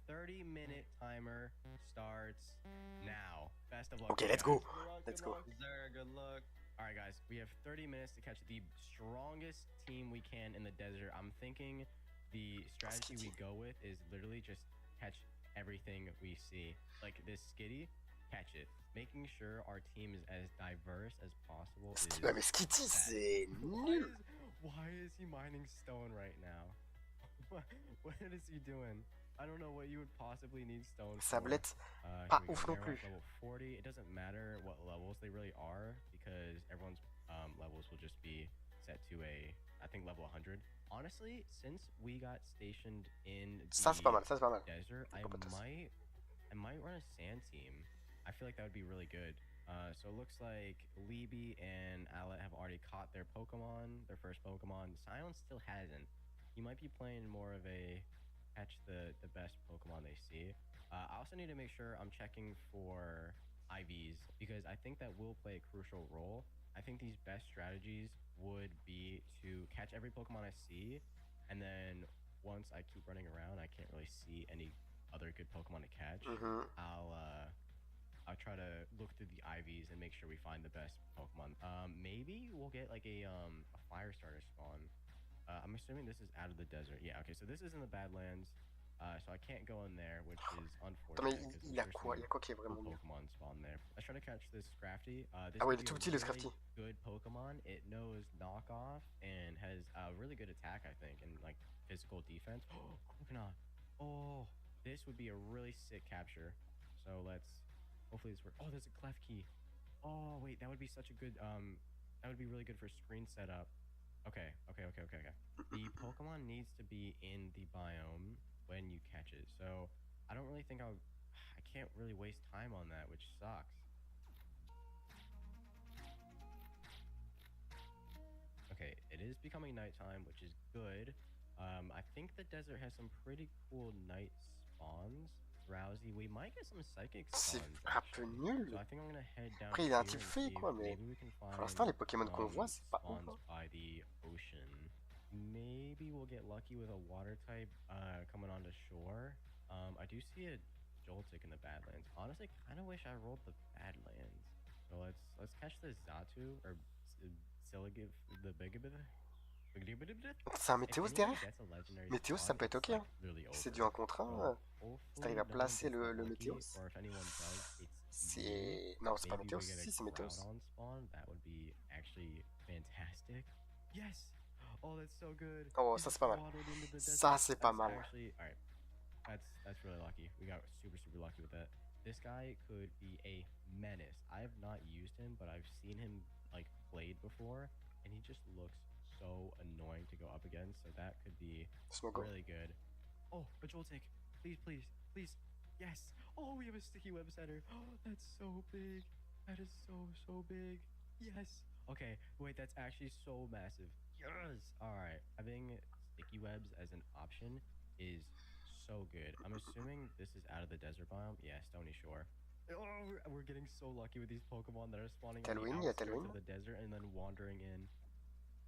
30-minute timer starts now. Best of luck. Okay, let's go. Let's go. There, good luck. All right, guys, we have 30 minutes to catch the strongest team we can in the desert. I'm thinking the strategy we go with is literally just catch everything we see. Like this skitty, catch it. Making sure our team is as diverse as possible. Ouais, mais Skitty, c'est nul. Why is he mining stone right now? What is he doing? I don't know what you would possibly need stone for. Sablette, pas ouf non plus. Level 40. It doesn't matter what levels they really are because everyone's levels will just be set to I think level 100. Honestly, since we got stationed in the Ça c'est pas mal, ça c'est pas mal. desert, I might run a sand team. I feel like that would be really good. So it looks like Libby and Alet have already caught their Pokemon, their first Pokemon. Silence still hasn't. He might be playing more of a catch the best Pokemon they see. I also need to make sure I'm checking for IVs because I think that will play a crucial role. I think these best strategies would be to catch every Pokemon I see, and then once I keep running around, I can't really see any other good Pokemon to catch. I'll try to look through the IVs and make sure we find the best Pokemon. Maybe we'll get like a fire starter spawn. I'm assuming this is out of the desert. Yeah, okay, so this is in the Badlands. So I can't go in there, which is unfortunate. Il y a quoi qui est vraiment bien? Pokemon spawn there. Let's try to catch this Scrafty. Ah oui, il est tout petit le Scrafty. Good Pokemon. It knows knockoff and has a really good attack, I think, and like physical defense. Oh, Coconut. Oh, this would be a really sick capture. So let's hopefully this works. Oh, there's a clef key. Oh wait, that would be such a good that would be really good for screen setup. Okay. The Pokemon needs to be in the biome when you catch it. So I don't really think I can't really waste time on that, which sucks. Okay, it is becoming nighttime, which is good. I think the desert has some pretty cool night spawns. Drowsy, we might get some psychic C'est spawns. un peu nul. So I think I'm gonna head down. Après, il a un here type and fée, see quoi, if mais maybe we can find pour l'instant, les Pokémon qu'on voit, c'est pas ouf. spawns by the ocean. Maybe we'll get lucky with a water type coming onto shore. I do see a Joltik in the Badlands. Honestly, kind of wish I rolled the Badlands. So let's catch this Zatu or Siligif, the Bigabith. C'est un Météos derrière. Météos, ça peut être ok. Hein. C'est du 1 contre 1. Si t'arrives à placer le Météos. C'est. Non, c'est pas Météos. Si, c'est Météos. Oh, ça c'est pas mal. Ça c'est pas mal. That's really lucky. We got super lucky with that. This guy could be a menace. I have not used him, but I've seen him like played before, and he just looks so annoying to go up against. So that could be really good. Oh, a Joltik! Please! Yes! Oh, we have a sticky web setter. Oh, that's so big. That is so big. Yes. Okay, wait, that's actually so massive. Yes. All right, having sticky webs as an option is so good. I'm assuming this is out of the desert biome. Yeah, Stony Shore. Oh, we're getting so lucky with these Pokemon that are spawning in the outskirts of the desert and then wandering in.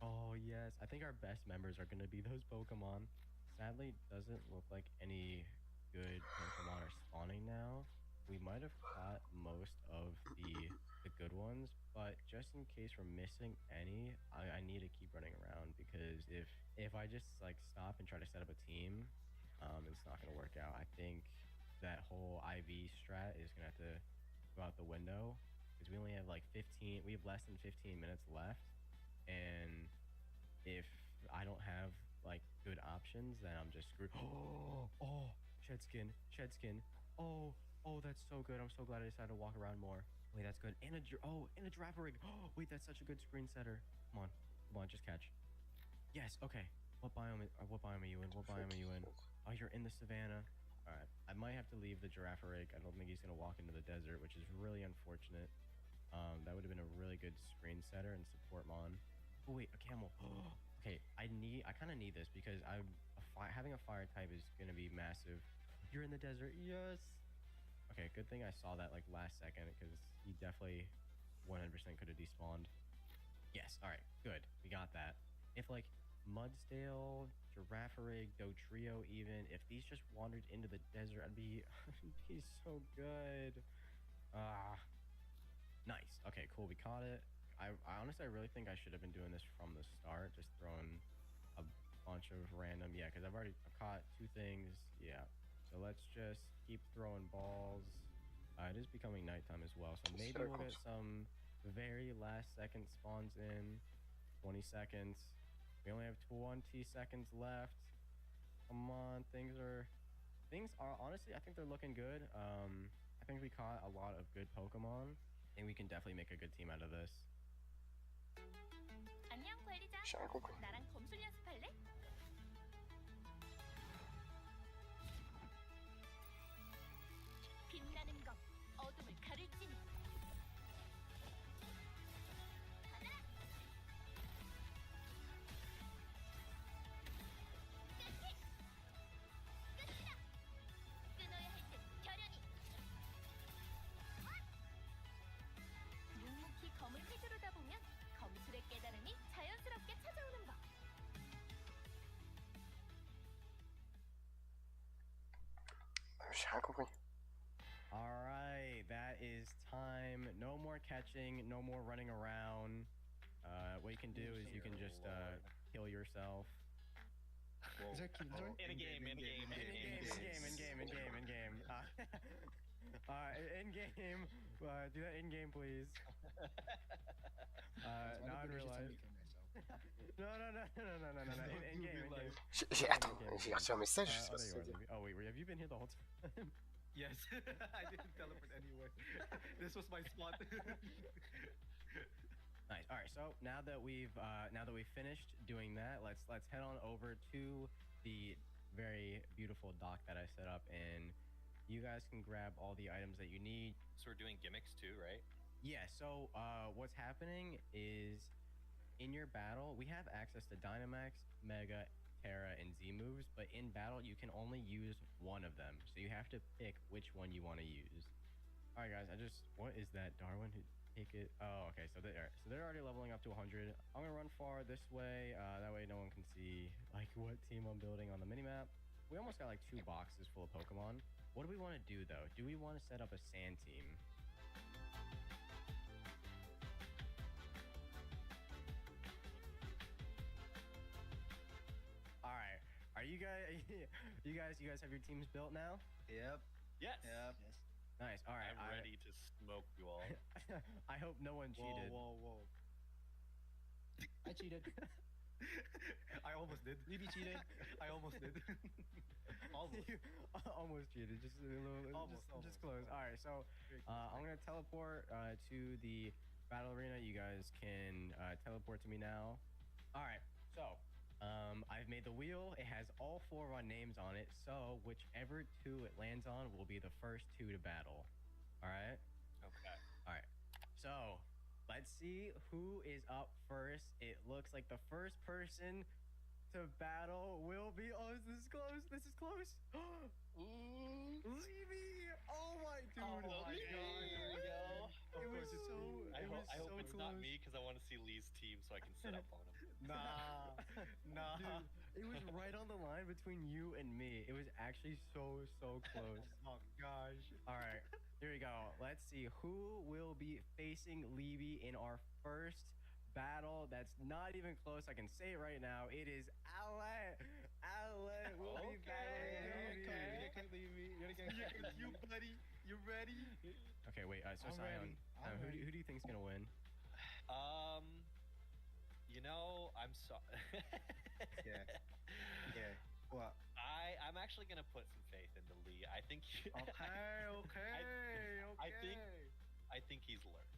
Oh yes, I think our best members are gonna be those Pokemon. Sadly, doesn't look like any good Pokemon are spawning now. We might have caught most of the good ones, but just in case we're missing any, I need to keep running around because if I just like stop and try to set up a team, it's not gonna work out. I think that whole IV strat is gonna have to go out the window because we only have like 15. We have less than 15 minutes left, and if I don't have like good options, then I'm just screwed. Oh, shed skin. Oh, that's so good. I'm so glad I decided to walk around more. Wait, that's good. And a giraffe rig. Oh, wait, that's such a good screen setter. Come on, just catch. Yes. Okay. What biome are you in? What biome are you in? Oh, you're in the savannah. All right. I might have to leave the giraffe rig. I don't think he's gonna walk into the desert, which is really unfortunate. That would have been a really good screen setter and support mon. Oh wait, a camel. Okay, I kind of need this because having a fire type is gonna be massive. You're in the desert. Yes. Okay, good thing I saw that like last second because he definitely 100% could have despawned. Yes. All right. Good. We got that. If like Mudsdale, Giraffarig, Dotrio, even if these just wandered into the desert, I'd be so good. Nice. Okay, cool. We caught it. I honestly, I really think I should have been doing this from the start, just throwing a bunch of random. Yeah, because I've caught 2 things. Yeah. So let's just keep throwing balls. It is becoming nighttime as well, so maybe we'll get some very last second spawns in. 20 seconds. We only have 20 seconds left. Come on, things are honestly, I think they're looking good. I think we caught a lot of good Pokemon, and we can definitely make a good team out of this. 안녕 관리자. 나랑 검술 연습할래? 빛나는 것, 어둠을 가릴지니. 가라. 끝이. 끝이다. 끊어야 할 땐 결연히. 묵묵히 검을 휘두르다 보면 검술의 깨달음이 자연스럽게 찾아오는 법. J'ai rien compris. All right, that is time. No more catching, no more running around. What you can do is you can just kill yourself. Is that Killjoy? In game. In game. Do that in game, please. Now I realize. No. In game. Attends, j'ai reçu un message, je sais pas si ça veut dire. Oh wait, have you been here the whole time? Yes, I didn't teleport anywhere. This was my spot. Nice. All right. So now that we've finished doing that, let's head on over to the very beautiful dock that I set up, and you guys can grab all the items that you need. So we're doing gimmicks too, right? Yeah. So what's happening is in your battle, we have access to Dynamax, Mega, Terra, and Z moves, but in battle you can only use one of them. So you have to pick which one you want to use. All right, guys. What is that, Darwin? Take it. Oh, okay. So they're already leveling up to 100. I'm gonna run far this way. That way no one can see like what team I'm building on the minimap. We almost got like 2 boxes full of Pokemon. What do we want to do though? Do we want to set up a sand team? All right. Are you guys? You guys have your teams built now? Yep. Yes. Yep. Nice. All right. I'm ready to smoke you all. I hope no one cheated. Whoa. I cheated. I almost did. Libby cheated. I almost did. Almost. You almost cheated. Just a little. Just close. All right. So I'm gonna teleport to the battle arena. You guys can teleport to me now. All right. So I've made the wheel. It has all 4 of our names on it. So whichever 2 it lands on will be the first 2 to battle. All right. Okay. All right. So let's see who is up first. It looks like the first person to battle will be. Oh, this is close. This is close. Levy! Oh my dude! Oh my Here god! we go. It was so. I hope it's not close. me because I want to see Lee's team so I can set up on him. Nah. Dude, it was right on the line between you and me. It was actually so close. Oh gosh. All right, here we go. Let's see who will be facing Levy in our first battle. That's not even close. I can say it right now. It is Ale. Ale will be battling Levy. Okay, Levy. You buddy. You ready? Okay, wait. So I'm Sion, ready. who do you think's gonna win? You know, I'm sorry. Yeah. What? I'm actually gonna put some faith into Lee. I think. Okay. I think he's learned.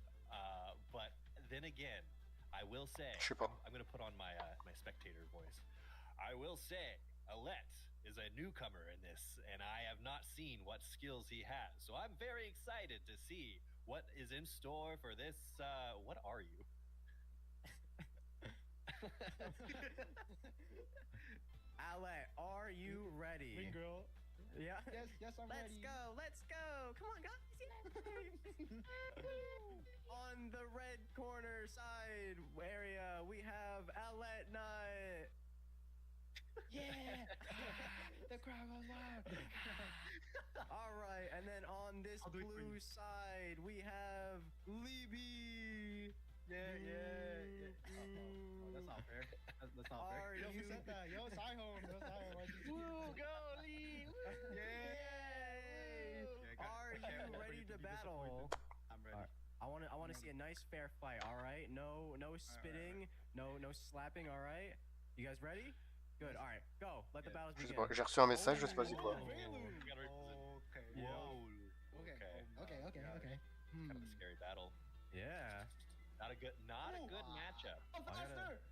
But then again, I will say, Je sais pas. I'm gonna put on my my spectator voice. I will say, Alette is a newcomer in this, and I have not seen what skills he has. So I'm very excited to see what is in store for this. What are you? Alette, are you ready? Ring girl. Yeah. Yes, I'm ready. Let's go. Come on, guys. On the red corner side area, we have Alette Knight. Yeah. The crowd goes loud. All right, and then on this I'll do it for blue you. side, we have Libby. Yeah. Oh, that's not fair. That's not fair. Are Yo, who you? said that? Yo, Sihon. Yo, Sihon. Why'd you Woo, go Lee! Yay! Are you ready to battle? I'm ready. Alright. I want to see a nice fair fight. All right, no spitting, no slapping. All right, you guys ready? Good. All right, go. Let the battles Je sais begin. pas, j'ai reçu un message, je sais pas c'est quoi. Okay. Yeah. Whoa. Okay. Kind of a scary battle. Yeah. Not a good matchup. Oh, faster!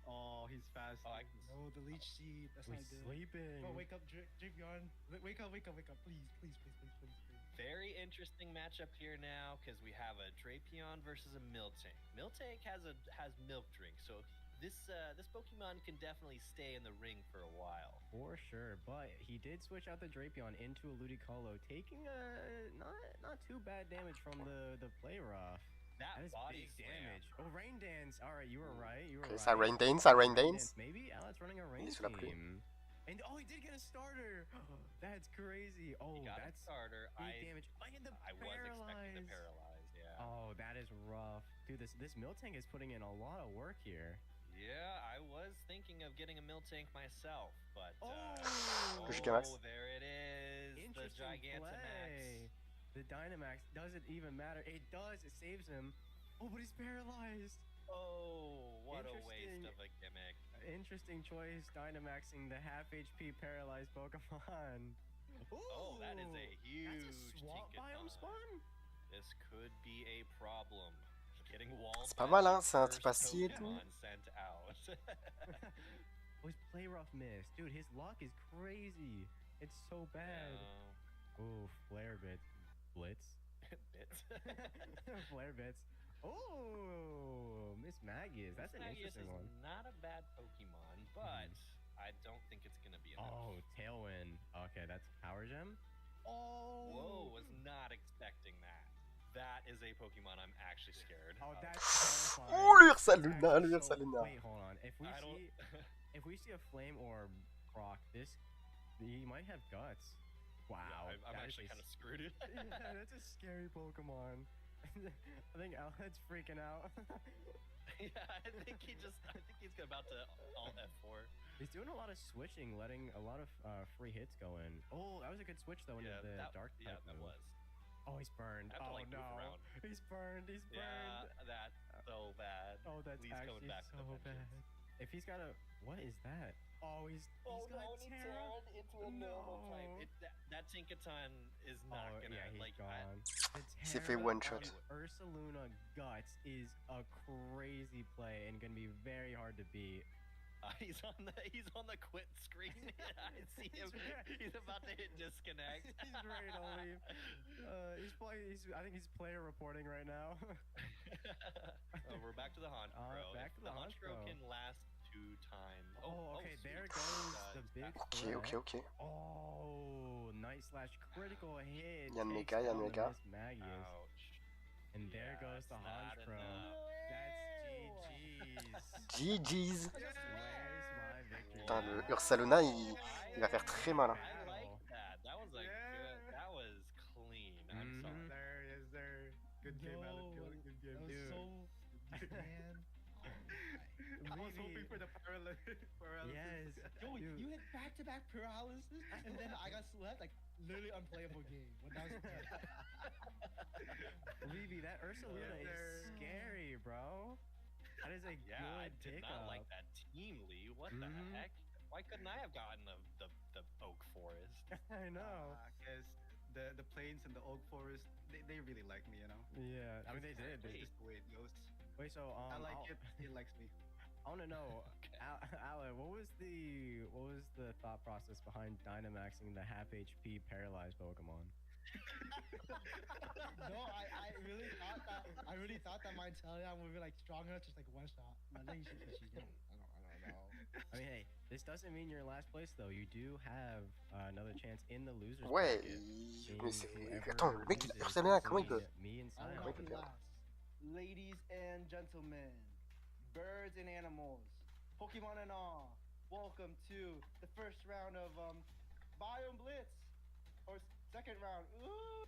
Oh, he's fast. Oh, I can. No, the leech seed. That's We're not good. sleeping. Bro, wake up, drip yarn. Wake up. Please. Very interesting matchup here now because we have a Drapion versus a Miltank. Miltank has milk drink, so this Pokemon can definitely stay in the ring for a while. For sure, but he did switch out the Drapion into a Ludicolo, taking not too bad damage from the play rough. That That is body big slam. damage. Oh, Rain Dance. All right, you were right. Okay, ça rain dance. Maybe Alet's running a rain Il est sous la pluie. team. And he did get a starter. That's crazy. Oh, He got a that's starter. big damage. Oh, and the I was expecting to paralyze. paralyze. Yeah. Oh, that is rough, dude. This Miltank is putting in a lot of work here. Yeah, I was thinking of getting a Miltank myself, but Gigamax. there it is. The Interesting Gigantamax. play. The Dynamax doesn't even matter. It does. It saves him. Oh, but he's paralyzed. Oh, what a waste Interesting. of a gimmick. Interesting choice, Dynamaxing the half HP paralyzed Pokemon. Oh, that is a huge That's a swamp biome Tinkaton. spawn? This could be a problem. Getting wall C'est pas mal, hein, punch c'est un first type acier et tout. Pokemon sent out. Oh, his play rough miss. Dude, his luck is crazy. It's so bad. Ooh, flare bit. Blitz. Bits. Flare bits. Oh, Miss Magius. That's an Magius interesting is one. not a bad Pokemon, but I don't think it's gonna be enough. Oh, Tailwind. Okay, that's Power Gem. Oh. Whoa, was not expecting that. That is a Pokemon I'm actually scared Oh, of. that's terrifying. Oh, l'Ursaluna, That's l'Ursaluna. Wait, hold on. If I don't. we see a Flame Orb proc, he might have guts. Wow. Yeah, I'm that actually is kind of screwed. yeah, that's a scary Pokemon. I think Alet's freaking out. Yeah, I think he's about to alt F4. He's doing a lot of switching, letting a lot of free hits go in. Oh, that was a good switch though into the dark type. Yeah, that move. was. Oh, he's burned. I have to, Oh like, move no, around. he's burned. He's Yeah, burned. that's so bad. Oh, that's Please coming actually back so with a bad. vengeance. If he's got a, what is that? Oh, he's got Terra. into a normal type. No. That Tinkaton is not Oh, gonna yeah, he's like. gone. The s'est fait Terra one on shot. Ursaluna Guts is a crazy play and gonna be very hard to beat. He's on the quit screen. I see him. He's about to hit disconnect. He's ready to leave. I think he's player reporting right now. We're back to the Honchkrow. Back to the Honchkrow Honchkrow. can last 2 times. Oh, okay, sweet. there goes the big threat. Ok. Oh, nice slash critical hit. Yann takes Mega, Yann down the Mega. Miss Magius. Ouch. And there Yeah, goes the it's not Honchkrow. enough. That's GG's. GG's. Where's my victory? Putain, le Ursaluna, il va faire très mal. Hein. I like that. That was that was clean. I'm sorry. There. Good game, Alec. Good game. That was Dude. so man. I was hoping for the paralysis. Yes. Yo, Dude. you hit back-to-back paralysis, and then I got slept. Like literally unplayable game. When that was Levy, that Ursaluna Yes, is sir. scary, bro. That is a Yeah, I good did pickup. not like that team, Lee. What the heck? Why couldn't I have gotten the oak forest? I know. Because the plains and the oak forest, they really like me, you know. Yeah, I mean they did. That's just the way it goes. Wait, so I like it. He likes me. I want to know, Alan, what was the thought process behind Dynamaxing the half HP paralyzed Pokemon? No, I really thought that my Inteleon would be like strong enough, just like one shot. But then she didn't. I don't know. I mean, hey, this doesn't mean you're in last place though. You do have another chance in the losers Ouais, bracket. mais c'est... Whoever Attends, le mec il a loses personnel là, comment il peut? between me and I Sion. will not be last. Ladies and gentlemen, birds and animals, Pokemon and all, welcome to the first round of Biome Blitz, or second round. Ooh.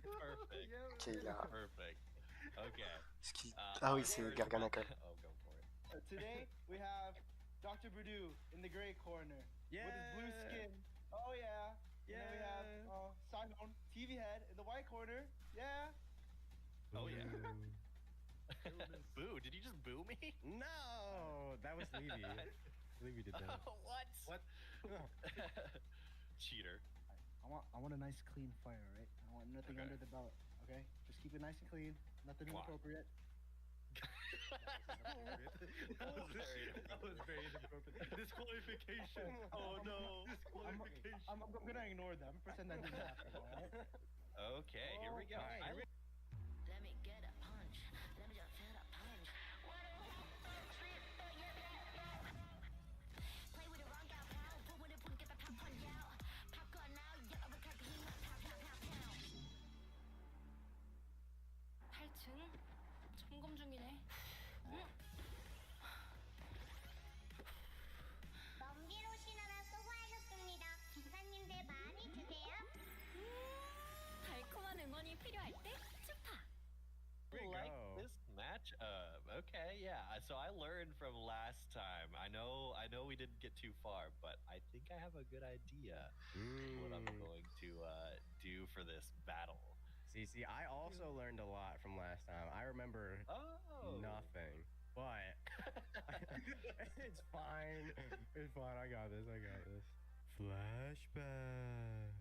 Perfect. Ok, il a... Perfect. Okay. Ah oui, c'est Garganacl. Oh, go for it. Today we have Dr. Budu in the gray corner with his blue skin. Oh yeah. And then we have Simon, TV head in the white corner. Yeah. Oh yeah. Boo! Did you just boo me? No, that was Levy. Levy did that. What? Cheater. I want a nice clean fire, right? I want nothing under the belt. Okay, just keep it nice and clean. Nothing inappropriate. That was very inappropriate. Disqualification. Oh no. Disqualification. I'm gonna ignore them. Pretend that didn't happen. Alright? Okay, here we go. Alright. Let me get a punch. Let me just feel a punch. Play with the wrong guy, pal. Put with it, put get the popcorn out. Popcorn now, yeah, overcut the heat. Pow, pow, pow, pow. 8층? 점검 중이네. 먼 길 오신 하나 수고하셨습니다. 기사님들 많이 드세요. 달콤한 응원이 필요할 때 좋다. There you Like go. this match? Okay, yeah. So I learned from last time. I know we didn't get too far, but I think I have a good idea what I'm going to do for this battle. See, I also learned a lot from last time. I remember nothing, but it's fine. It's fine. I got this. Flashback.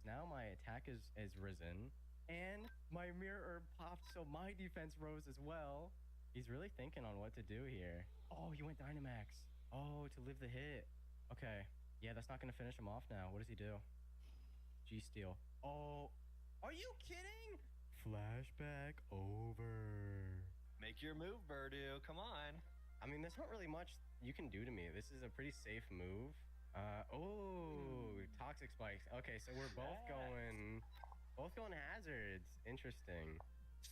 Now my attack is risen, and my mirror popped, so my defense rose as well. He's really thinking on what to do here. Oh, he went Dynamax. Oh, to live the hit. Okay. Yeah, that's not gonna finish him off now. What does he do? G-Steel. Oh. Are you kidding? Flashback over. Make your move, Birdu. Come on. I mean, there's not really much you can do to me. This is a pretty safe move. Toxic spikes. Okay, so we're both going hazards. Interesting.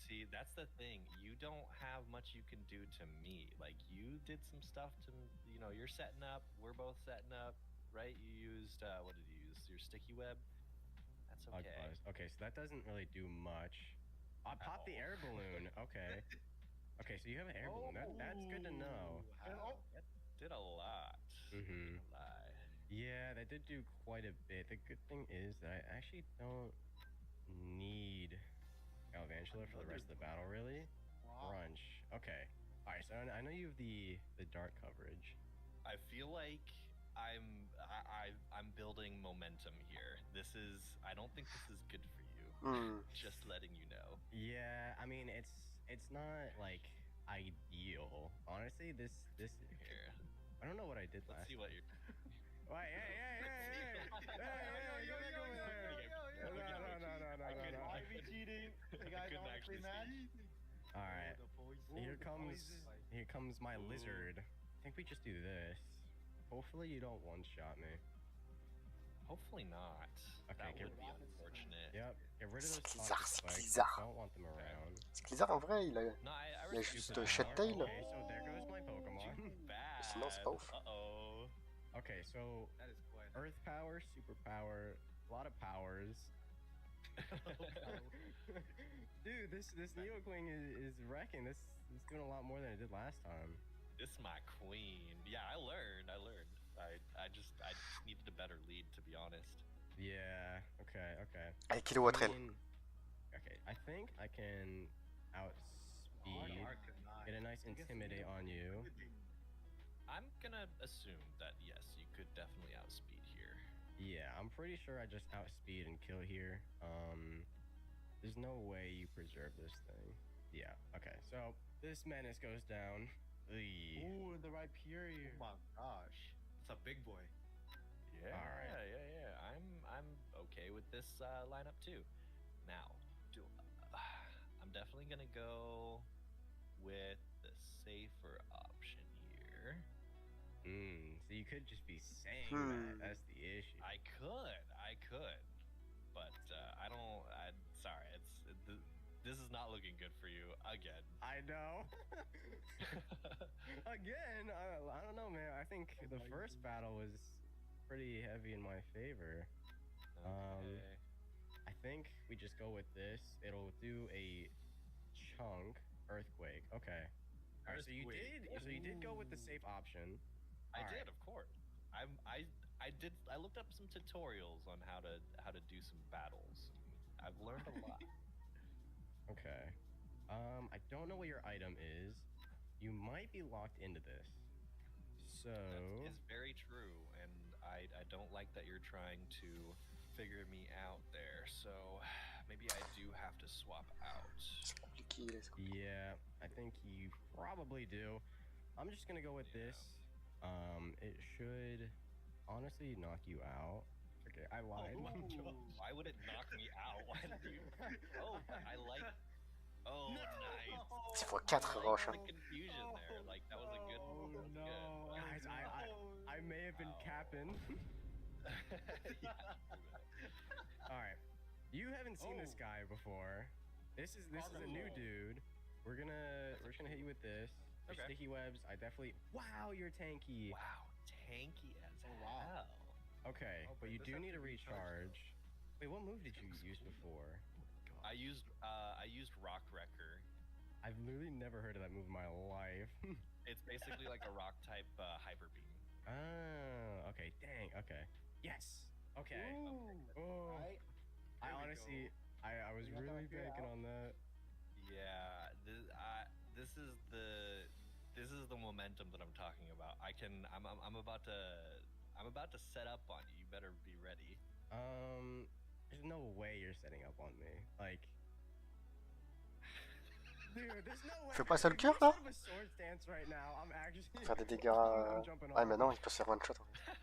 See, that's the thing. You don't have much you can do to me. Like, you did some stuff to, you're setting up. We're both setting up, right? You used, what did you use? Your sticky web? That's okay. Okay, so that doesn't really do much. I popped the air balloon. Okay. Okay, so you have an air balloon. That's good to know. That did a lot. Mm-hmm. Lie. Yeah, that did do quite a bit. The good thing is that I actually don't need Galvantula for the rest of the battle, really. Crunch. Okay. All right, so I know you have the dark coverage. I feel like I'm building momentum here. I don't think this is good for you. Just letting you know. Yeah, I mean it's not like ideal. Honestly, this Here. I don't know what I did Let's last. see what you're. Wait, hey, go back over there. No. I be cheating. You guys couldn't want a actually clean match? All right, here comes my lizard. I think we just do this. Hopefully you don't one-shot me. Hopefully not. Okay, That would be unfortunate. Yep, get rid of those C'est toxic bizarre, c'est spikes. bizarre. Don't want them around. C'est bizarre en vrai, il a No, I Il a respect juste that. Shed-Tail. Okay, so there goes my Pokemon. Bad. Sinon, c'est pas ouf. Uh-oh. Okay, so That is quite. Earth power, super power, a lot of powers. Dude, this Neoquing is wrecking. This is doing a lot more than it did last time. This is my queen. Yeah, I learned. I just needed a better lead, to be honest. Yeah. Okay. Allez, kilowatt rail. Okay, I think I can outspeed, get a nice intimidate on you. I'm gonna assume that yes, you could definitely outspeed here. Yeah, I'm pretty sure I just outspeed and kill here. There's no way you preserve this thing. Yeah. Okay. So this menace goes down. Ooh, the right period. Oh my gosh. It's a big boy. Yeah, All right. yeah. I'm okay with this lineup too. Now, I'm definitely gonna go with the safer option here. So you could just be saying that. That's the issue. I could, but I don't. Sorry, this is not looking good for you again. I know. Again, I don't know, man. I think the first battle was pretty heavy in my favor. Okay. I think we just go with this. It'll do a chunk earthquake. Okay. All right. So you did go with the safe option. I All did, right. of course. I looked up some tutorials on how to do some battles. I've learned a lot. Okay. I don't know what your item is. You might be locked into this. So That is very true, and I don't like that you're trying to figure me out there. So maybe I do have to swap out. C'est compliqué, là, c'est compliqué. yeah, I think you probably do. I'm just gonna go with this. It should honestly knock you out. Okay, I lied. Why would it knock me out? Why did you? Oh, I like. Oh, nice. C'est x4 roche. The confusion there, like that was a good. Oh that was no. good. Guys, I may have been Wow. capping. Yeah. All right, you haven't seen this guy before. This is a new dude. We're gonna hit you with this. Your Okay. sticky webs. I definitely. Wow, you're tanky. Wow, tanky as wow. hell. Okay, Oh, but you this do has need to a be recharge. Wait, what move did you use before? I used Rock Wrecker. I've literally never heard of that move in my life. It's basically like a rock type hyper beam. Oh, okay. Dang. Okay. Yes. Okay. Ooh. Oh, Right. I There we honestly, I was You got really that figured banking out? on that. Yeah, this is the momentum that I'm talking about. I'm about to set up on you. You better be ready. There's no way you're setting up on me. Like, dude, there's no way. Fais pas ça le If cœur, you là? set up a sword stance right now, I'm actually. Faire des dégâts. I'm jumping Ah, off. mais non, il peut se faire one shot. En fait.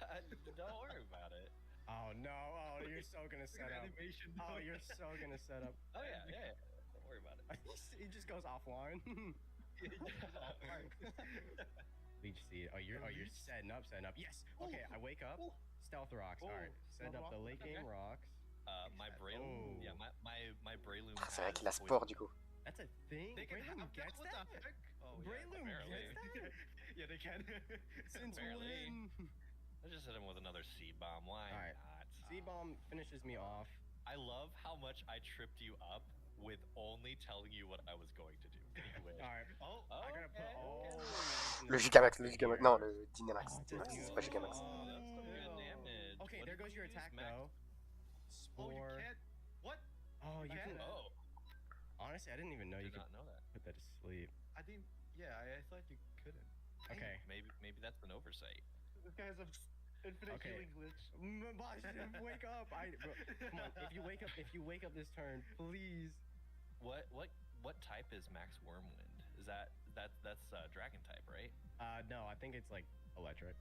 Don't worry about it. Oh no! Oh, you're so gonna set up. Animation. Oh, you're so gonna set up. Oh yeah. Don't worry about it. He just goes offline. Leech seed. Oh, you're setting up. Yes. Okay, I wake up. Stealth rocks. All right, setting up the late game rocks. My Breloom. Oh. Yeah, my Breloom. Ah, c'est vrai has qu'il a poison. sport, du coup. That's a thing. They can Breloom have gets what that. the heck? Oh, Breloom apparently. gets that. Yeah, they can. Since Barely. when? Let's just hit him with another seed bomb. Why All right. not? C-bomb finishes me off. I love how much I tripped you up with only telling you what I was going to do. Anyway. All right. Oh, I gotta put okay, all. Le Gigamax, le Gigamax. Non, le Dynamax. Oh, Dynamax, that's c'est pas Gigamax. Oh, that's some good damage. Okay, What there did goes your you use, attack Max? though. oh, you Spore. can't. What? Oh, you can. Oh, Honestly, I didn't even know I you did could not know that. put that to sleep. I think. Yeah, I thought you couldn't. Okay. Maybe that's an oversight. This guy has a infinite Okay. healing glitch. Wake up! Come on. If you wake up this turn, please. What type is Max Wormwind? Is that's dragon type, right? No, I think it's like electric.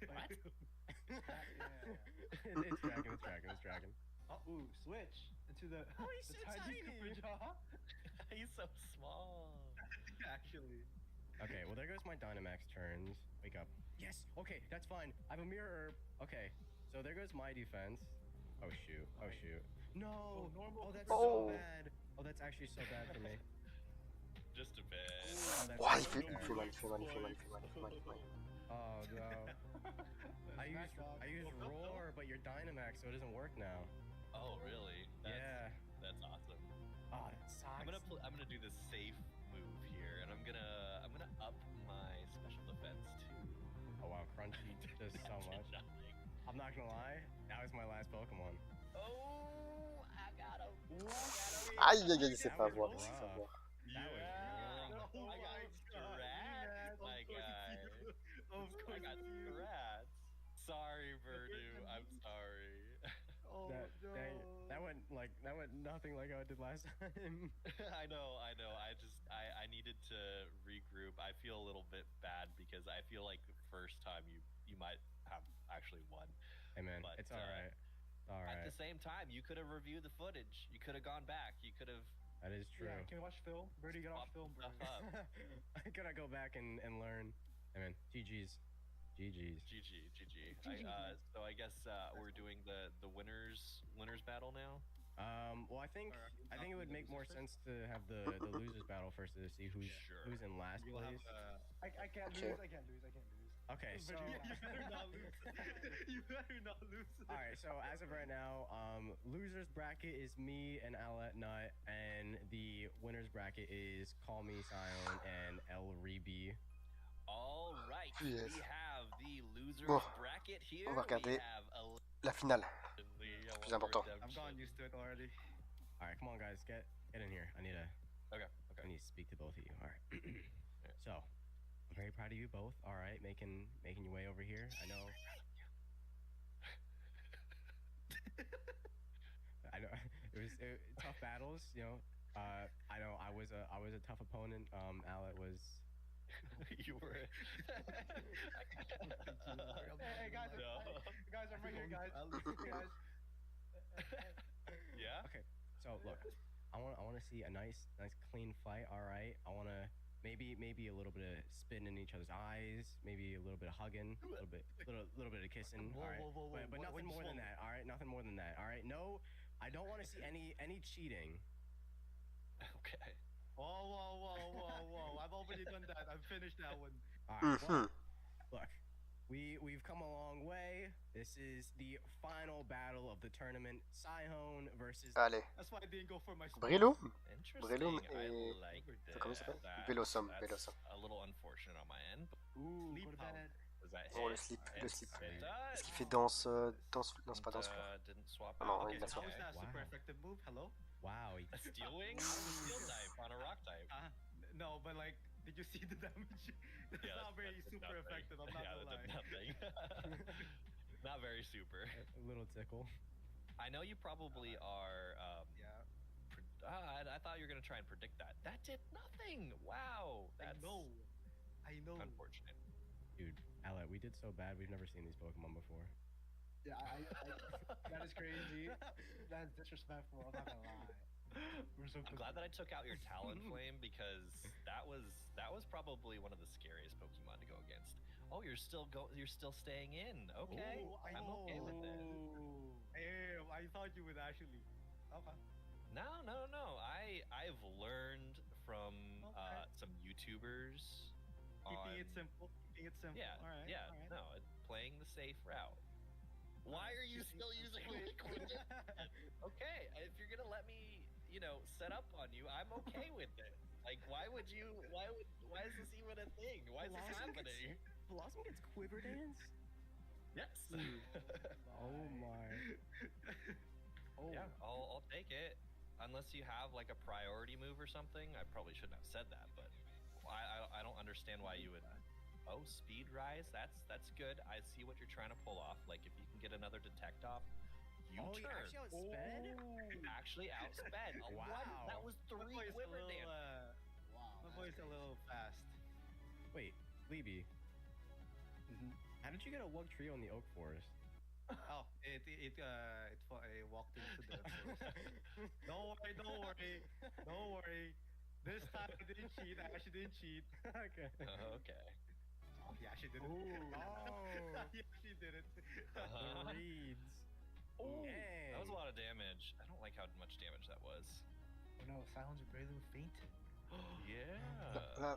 What? It's dragon. Oh, ooh, switch into the. Oh, he's the so tiny. Cooper jaw. He's so small. Actually. Okay, well there goes my Dynamax turns. Wake up. Yes. Okay, that's fine. I have a mirror herb. Okay, so there goes my defense. Oh shoot. No. normal. Oh, that's Oh. so bad. Oh, that's actually so bad for me. Just a bit. Oh, that's Ouah, il so fait bad. mal, il fait mal. Oh no. I used roar, but you're Dynamax, so it doesn't work now. Oh, really? That's awesome. Oh, that sucks. I'm gonna do the safe move here, and I'm gonna up my special defense too. Oh wow, Crunchy does so much. Nothing. I'm not gonna lie, that was my last Pokemon. Oh, I got him. Aïe, aïe, aïe, c'est That pas was voir, rough. c'est pas voir. That was rough. Oh I got my God, scratched, my guy. I got scratched. Sorry, Verdue. I'm sorry. Oh That, no. dang, that went nothing like how it did last time. I know. I needed to regroup. I feel a little bit bad because I feel like the first time you might have actually won. Hey man, But, it's all right. All right. At the same time, you could have reviewed the footage. You could have gone back. You could have. That is true. Yeah, can we watch film? Birdie, get off film, bro. I gotta go back and learn. Hey man, GG's. GG. So I guess we're doing the winners battle now. Well, I think it would make more sense to have the losers battle first to see who's in last place. I can't lose. I can't lose. Okay, so You better not lose. You better not lose. all right. So as of right now, losers bracket is me and Alet Nut, and the winners bracket is Call Me Sion and El Rebi. All right, Yes. we have the losers Bon, bracket here. on va regarder We have la finale. allegedly Plus important. I've gotten used to it already. All right, come on, guys, get in here. I need to speak to both of you. All right. So, I'm very proud of you both. All right, making your way over here. I know. I know it was tough battles. You know, I know I was a tough opponent. Alet was. You were. Hey guys, guys, I'm right here, guys. Guys. Yeah. Okay, so look, I want to see a nice clean fight. All right, I want to maybe a little bit of spitting in each other's eyes, maybe a little bit of hugging, a little bit of kissing. All right, but nothing more than that. All right, nothing more than that. All right, no, I don't want to see any cheating. Okay. Whoa. I've already done that. I've finished that one. All right, well, look, we've come a long way. This is the final battle of the tournament. Sihone versus. Allez. That's why I didn't go for my Brillo. Interesting. Brillo I et... like that. Comment ça s'appelle? That's Vélosum. a little unfortunate on my end. Ooh, Sleep go to bed. Was that Oh, hit? le slip. It does. Est-ce qu'il fait danse... danse... Non, c'est pas danse. Didn't swap Ah non, out. il l'a How swappé. is that Wow. super effective move? Hello? Wow. A steel wing? On a steel type, on a rock type. No, but like, did you see the damage? That's not very that did super nothing. effective. I'm not Yeah, gonna that did lie. nothing. Not very super. A little tickle. I know you probably are. I thought you were gonna try and predict that. That did nothing. Wow. That's I know. unfortunate. Dude, Alet, we did so bad. We've never seen these Pokemon before. Yeah, that is crazy. That is disrespectful. I'm not gonna lie. We're so I'm glad that I took out your Talonflame because that was probably one of the scariest Pokemon to go against. Oh, you're still staying in. Okay. Oh, I'm okay with it. Damn, I thought you would actually. Okay. No. I've learned from some YouTubers Keeping it simple. Yeah. All right. Yeah. All right. No, playing the safe route. Why are you still using liquid? Okay, if you're gonna let me, set up on you, I'm okay with it. Like, why is this even a thing? Why is this happening? Blossom gets Quiver Dance? Yes. Oh my. Oh. Yeah, I'll take it. Unless you have like a priority move or something. I probably shouldn't have said that, but I don't understand why you would. Oh, speed rise. That's good. I see what you're trying to pull off. Like if you can get another detect off, you Oh, you actually actually outsped? outsped. Wow. That was My 3 boy's a quiver little, damage. my boy's a little fast. Wait, Libby. How did you get a Wug Trio in the Oak Forest? Oh, it walked into the forest. Don't worry. This time I didn't cheat. I actually didn't cheat. Okay. Okay. Oh, he actually did it. Oh. He actually did it. The reeds. Ooh, Dang. that was a lot of damage. I don't like how much damage that was. Oh no, Silence Breloom fainted. Yeah. Yeah.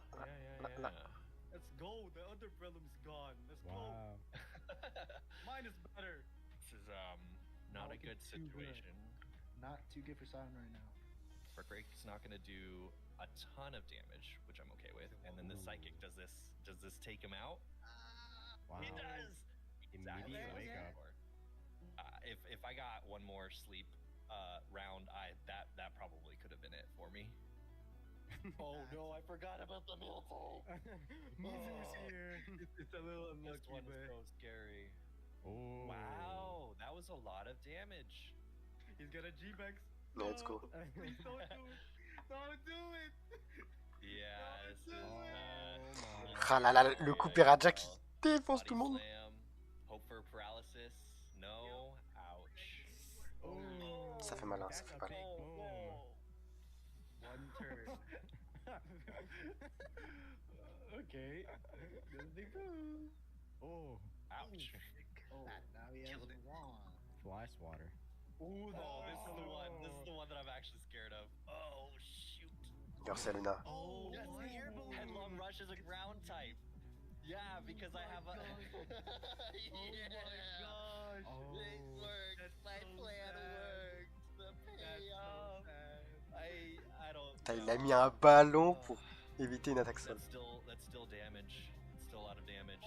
Let's go. The other Breloom's gone. Let's Wow. go. Mine is better. This is not a good situation. Not too good for Silent right now. Brickbreak's not going to do a ton of damage, which I'm okay with. And then the psychic, does this take him out? Wow. It does. Immediate Exactly what I was wake looking up. for. If I got one more sleep round, that probably could have been it for me. Oh no, I forgot about the Miltank. Mizu's here. It's a little This unlucky, one is but so scary. Oh. Wow, that was a lot of damage. He's gonna G-Bex. Let's go. Please don't do it. Don't do it. Yeah, this is Ah là là, le coup Peraja qui défonce tout le monde. Slam. Hope for paralysis. No. Ouch. Ça fait mal, hein, ça fait mal. One turn. Okay. Good big move. Oh. Ouch. Oh. Now he has one. Fly swatter. Ooh, no, this is the one. This is the one that I'm actually scared of. Oh, shoot. Ursaluna. Oh, yes, the air balloon. Headlong Rush is a ground type. Yeah, because I have a. Gosh. Oh, it worked. My plan worked. The payoff. I don't. Putain, il a mis un ballon pour éviter une attaque sol. That's still damage. It's still a lot of damage.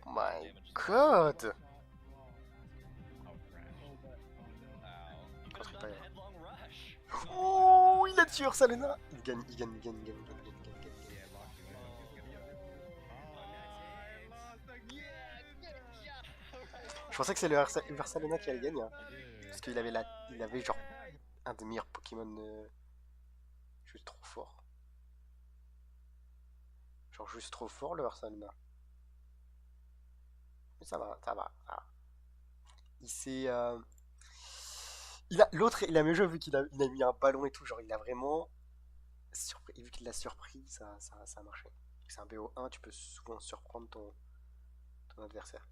Oh my god! Headlong Rush. Oh, il a tué Ursaluna! Il gagne. Je pensais que c'est le Ursaluna qui allait gagner. Hein. Parce qu'il avait, il avait genre un des meilleurs Pokémon. Juste trop fort. Genre juste trop fort le Ursaluna. Mais ça va. Il s'est. L'autre, il a mieux joué vu qu'il a mis un ballon et tout. Genre, il a vraiment. Et vu qu'il l'a surpris, ça a marché. C'est un BO1, tu peux souvent surprendre ton adversaire.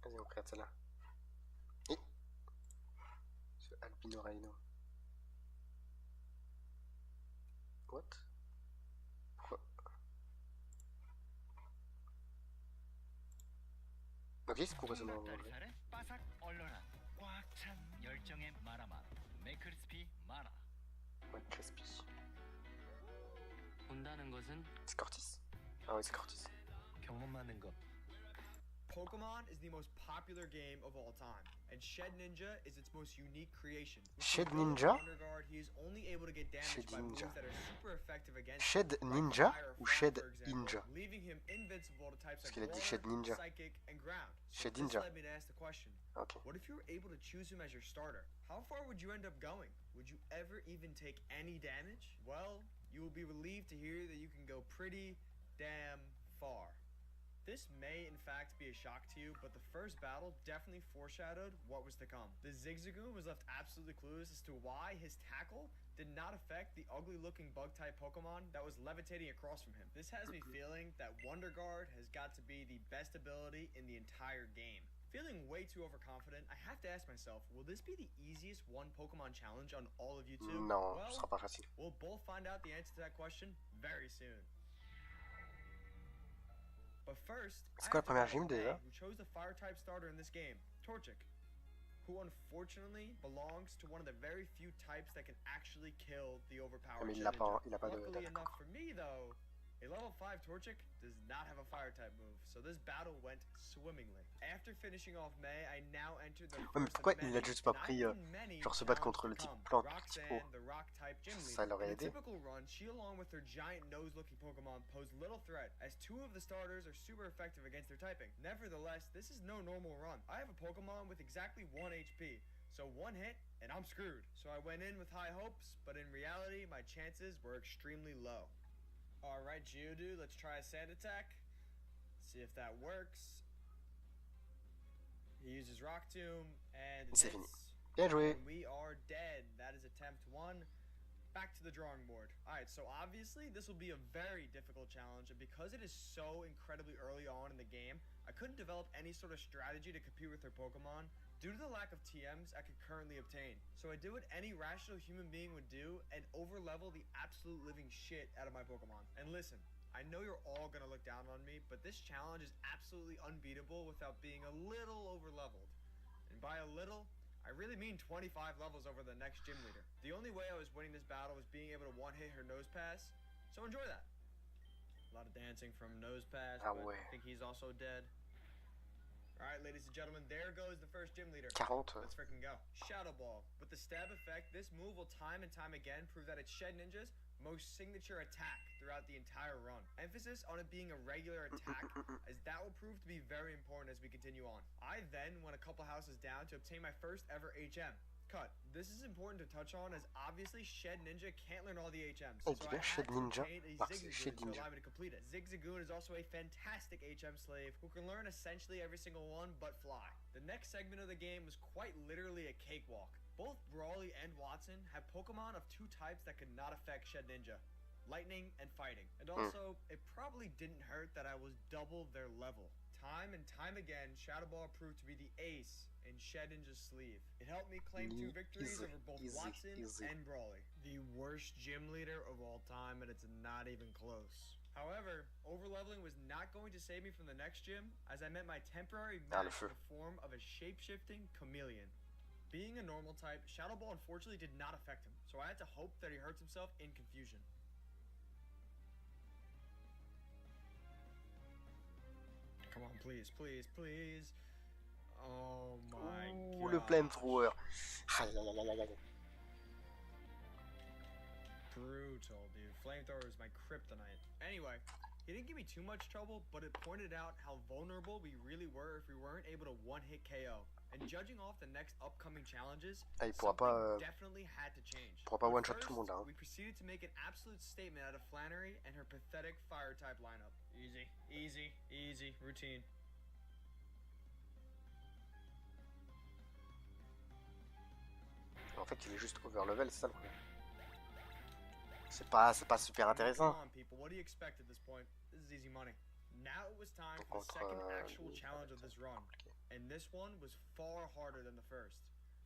Vas-y, on regarde celle-là. Et ce Albino Rhino. What? Pourquoi? Ok, c'est pourquoi ça m'a enlevé. What Crispy? C'est Cortis. Ah oui, c'est Cortis. Pokemon is the most popular game of all time, and Shed Ninja is its most unique creation. Shed Ninja? Underguard, he is only able to get damage by moves that are super effective against Shed him, Ninja like Fire ou Frost, Shed for example, Ninja? leaving him invincible to types Parce like qu'il a dit Water, Shed Ninja. Psychic, and Ground. So Shed this Ninja. led me to ask the question. Ok. What if you were able to choose him as your starter? How far would you end up going? Would you ever even take any damage? Well, you will be relieved to hear that you can go pretty damn far. This may in fact be a shock to you, but the first battle definitely foreshadowed what was to come. The Zigzagoon was left absolutely clueless as to why his tackle did not affect the ugly looking bug type Pokemon that was levitating across from him. This has me feeling that Wonder Guard has got to be the best ability in the entire game. Feeling way too overconfident, I have to ask myself, will this be the easiest one Pokemon challenge on all of you two? Non, ce sera pas facile. We'll both find out the answer to that question very soon. But first, C'est quoi la première gym déjà? who chose the fire type starter in this game, Torchic, who unfortunately belongs to one of the very few types that can actually kill the overpowered Mais il a Shedinja. pas de Luckily attaque. enough for me though, a level 5 Torchic does not have a fire type move, so this battle went swimmingly. After finishing off May, I now entered the Ouais, mais first pourquoi of il many, a juste pas and pris I've seen many genre se battre challenges contre le to type come. plante, le type eau? Roxanne, the rock type gym Ça leader. l'aurait In a aidé. typical run, she along with her giant nose-looking Pokemon pose little threat, as two of the starters are super effective against their typing. Nevertheless, this is no normal run. I have a Pokemon with exactly 1 HP, so one hit and I'm screwed. So I went in with high hopes, but in reality, my chances were extremely low. Alright, Geodude, let's try a sand attack. See if that works. He uses Rock Tomb, and it C'est fini. hits. Bien joué. And we are dead. That is attempt 1. Back to the drawing board. Alright, so obviously this will be a very difficult challenge, and because it is so incredibly early on in the game, I couldn't develop any sort of strategy to compete with her Pokemon due to the lack of TMs I could currently obtain. So I did what any rational human being would do and overlevel the absolute living shit out of my Pokemon. And listen, I know you're all gonna look down on me, but this challenge is absolutely unbeatable without being a little overleveled. And by a little, I really mean 25 levels over the next gym leader. The only way I was winning this battle was being able to one-hit her Nose Pass, so enjoy that. A lot of dancing from Nose Pass, Ah but ouais. I think he's also dead. Alright, ladies and gentlemen, there goes the first gym leader. 40. Let's freaking go. Shadow Ball. With the stab effect, this move will time and time again prove that its Shed Ninjas most signature attack throughout the entire run. Emphasis on it being a regular attack, as that will prove to be very important as we continue on. I then went a couple houses down to obtain my first ever HM. Cut. This is important to touch on, as obviously Shed Ninja can't learn all the HMs, so I had to obtain a Zigzagoon to allow me to complete it. Zigzagoon is also a fantastic HM slave who can learn essentially every single one but fly. The next segment of the game was quite literally a cakewalk. Both Brawly and Watson have Pokemon of two types that could not affect Shed Ninja: lightning and fighting. And also, it probably didn't hurt that I was double their level. Time and time again, Shadow Ball proved to be the ace in Shed Ninja's sleeve. It helped me claim 2 victories over both Watson and Brawly. The worst gym leader of all time, and it's not even close. However, overleveling was not going to save me from the next gym, as I met my temporary match in the form of a shape-shifting chameleon. Being a normal type, Shadow Ball unfortunately did not affect him, so I had to hope that he hurts himself in confusion. Come on, please, please, please. Oh my god. Le flamethrower. Brutal, dude. Flamethrower is my kryptonite. Anyway, he didn't give me too much trouble, but it pointed out how vulnerable we really were if we weren't able to one-hit KO. And judging off the next upcoming challenges, something definitely had to change. We proceeded to make an absolute statement out of Flannery and her pathetic fire-type lineup. Easy, easy, easy, routine. En fait, il est juste over level, c'est ça le problème. C'est pas super intéressant. Come on, people. What do you expect at this point? This is easy money. Now it was time for the second actual challenge of this run, and this one was far harder than the first.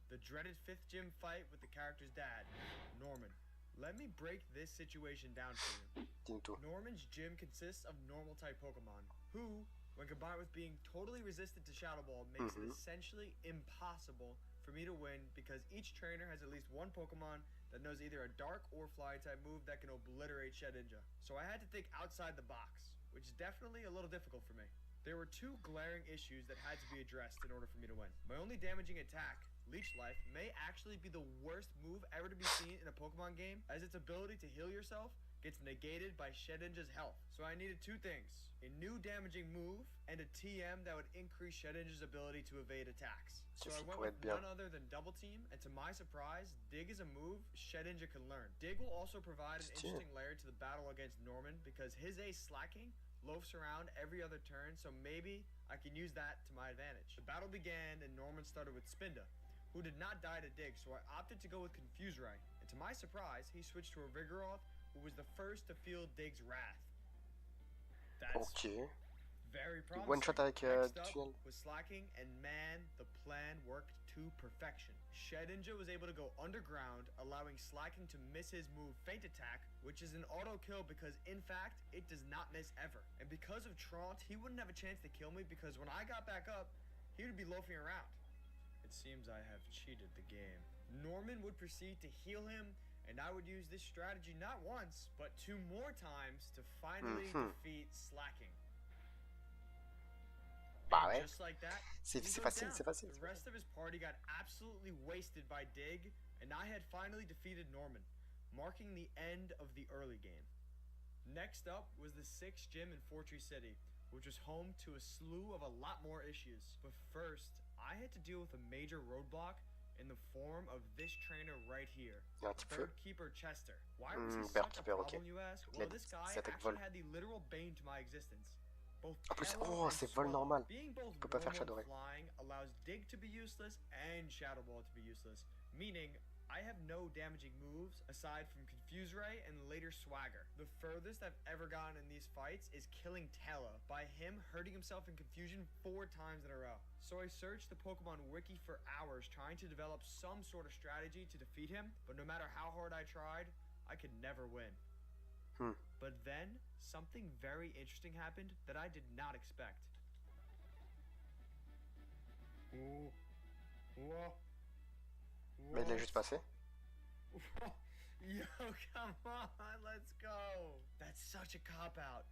The dreaded 5th gym fight with the character's dad, Norman. Let me break this situation down for you. Norman's gym consists of normal type Pokemon, who, when combined with being totally resistant to Shadow Ball, makes it essentially impossible for me to win, because each trainer has at least one Pokemon that knows either a dark or fly type move that can obliterate Shed Ninja. So I had to think outside the box, which is definitely a little difficult for me. There were 2 glaring issues that had to be addressed in order for me to win. My only damaging attack, Leech Life, may actually be the worst move ever to be seen in a Pokemon game, as its ability to heal yourself gets negated by Shed Ninja's health. So I needed 2 things: a new damaging move and a TM that would increase Shed Ninja's ability to evade attacks. So I went with none other than Double Team, and to my surprise, Dig is a move Shed Ninja can learn. Dig will also provide an interesting layer to the battle against Norman, because his ace Slacking loafs around every other turn, so maybe I can use that to my advantage. The battle began, and Norman started with Spinda, who did not die to Dig, so I opted to go with Confuse Ray. And to my surprise, he switched to a Vigoroth, who was the first to feel Dig's wrath. That's very promising. One shot avec Next up was Slacking, and man, the plan worked to perfection. Shed Ninja was able to go underground, allowing Slacking to miss his move Feint Attack, which is an auto kill because, in fact, it does not miss ever. And because of Traunt, he wouldn't have a chance to kill me, because when I got back up, he would be loafing around. It seems I have cheated the game. Norman would proceed to heal him, and I would use this strategy not once, but 2 more times to finally defeat Slacking. Just like that, c'est facile, c'est facile. The rest of his party got absolutely wasted by Dig, and I had finally defeated Norman, marking the end of the early game. Next up was the 6th gym in Fortree City, which was home to a slew of a lot more issues. But first, I had to deal with a major roadblock in the form of this trainer right here, Bird Keeper Chester. Why was he such a problem, you ask? Well, this guy actually had the literal bane to my existence. En plus, oh, c'est vol normal. Being both peut pas faire Shadow Ray. flying allows Dig to be useless and Shadow Ball to be useless, meaning I have no damaging moves aside from Confuse Ray and later Swagger. The furthest I've ever gotten in these fights is killing Tala by him hurting himself in confusion 4 times in a row. So I searched the Pokemon Wiki for hours trying to develop some sort of strategy to defeat him, but no matter how hard I tried, I could never win. But then, something very interesting happened that I did not expect. Mais il est juste passé. Yo, come on, let's go. That's such a cop-out,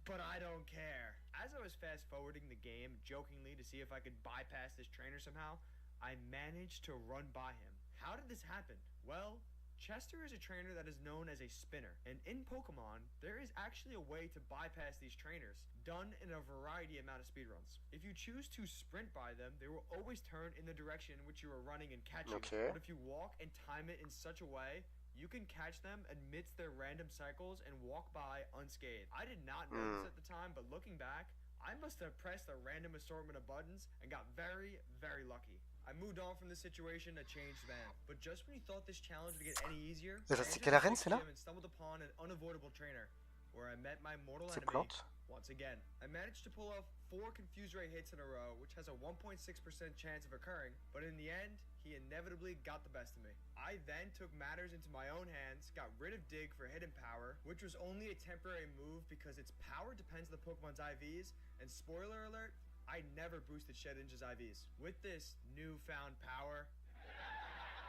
but I don't care. As I was fast-forwarding the game, jokingly to see if I could bypass this trainer somehow, I managed to run by him. How did this happen? Well, Chester is a trainer that is known as a spinner, and in Pokemon, there is actually a way to bypass these trainers, done in a variety amount of speedruns. If you choose to sprint by them, they will always turn in the direction in which you are running and catching. Okay. But if you walk and time it in such a way, you can catch them amidst their random cycles and walk by unscathed. I did not know this at the time, but looking back, I must have pressed a random assortment of buttons and got very, very lucky. I moved on from this situation a changed man, but just when you thought this challenge would get any easier, I C'est quelle arène, c'est là? and stumbled upon an unavoidable trainer, where I met my mortal C'est enemy plante. once again. I managed to pull off 4 Confuse Ray hits in a row, which has a 1.6% chance of occurring, but in the end, he inevitably got the best of me. I then took matters into my own hands, got rid of Dig for Hidden Power, which was only a temporary move because its power depends on the Pokemon's IVs, and spoiler alert, I never boosted Shedinja's IVs. With this newfound power,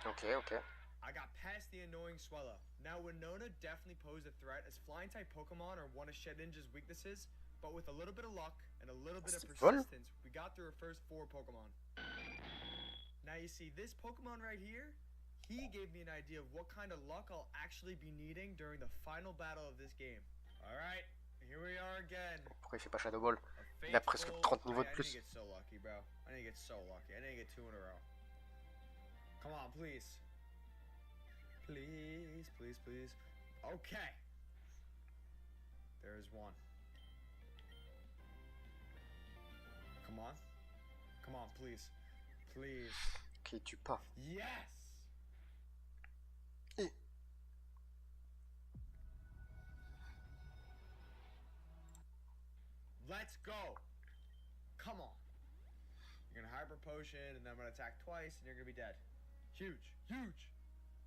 Okay, okay. I got past the annoying Swellow. Now, Winona definitely posed a threat as Flying-type Pokemon are one of Shedinja's weaknesses, but with a little bit of luck and a little bit of persistence, we got through our first 4 Pokemon. Now you see, this Pokemon right here, he gave me an idea of what kind of luck I'll actually be needing during the final battle of this game. Alright, here we are again. Pourquoi il fait pas Shadow Ball? Il a presque 30 niveaux de I plus. didn't get so lucky, bro. I didn't get so lucky. I didn't get 2 in a row. Come on, please. Please, please, please. Okay. There's one. Come on. Come on, please. Please. Ok, il tue pas. Yes! Et... Let's go! Come on. You're gonna Hyper Potion, and then I'm gonna attack twice, and you're gonna be dead. Huge. Huge!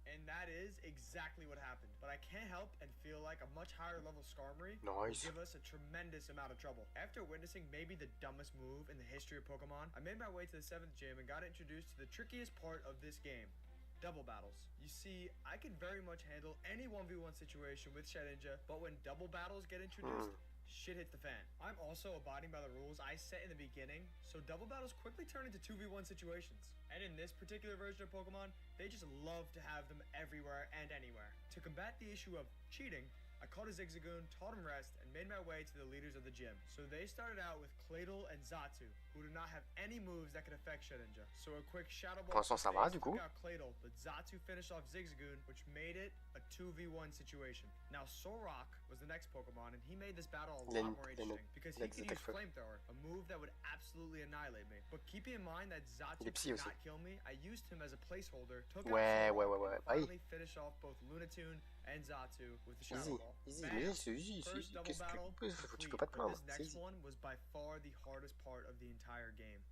And that is exactly what happened. But I can't help and feel like a much higher level Skarmory will give us a tremendous amount of trouble. After witnessing maybe the dumbest move in the history of Pokemon, I made my way to the 7th gym and got introduced to the trickiest part of this game. Double battles. You see, I can very much handle any 1v1 situation with Shedinja, but when double battles get introduced, shit hits the fan. I'm also abiding by the rules I set in the beginning, so double battles quickly turn into 2v1 situations. And in this particular version of Pokemon, they just love to have them everywhere and anywhere. To combat the issue of cheating, I caught a Zigzagoon, taught him rest, and made my way to the leaders of the gym. So they started out with Claydol and Xatu, who do not have any moves that could affect Shedinja. So a quick Shadow Ball took out Claydol, but Xatu finished off Zigzagoon, which made it a 2v1 situation. Now Solrock was the next Pokemon, and he made this battle a lot more interesting, because he could use Flamethrower, a move that would absolutely annihilate me. But keeping in mind that Xatu could not kill me, I used him as a placeholder, took out Solrock, and finally finished off both Lunatune and Xatu with the Shadow Ball. Easy. First double battle Tu peux pas te plaindre. This next one was by far the hardest part of the entire game.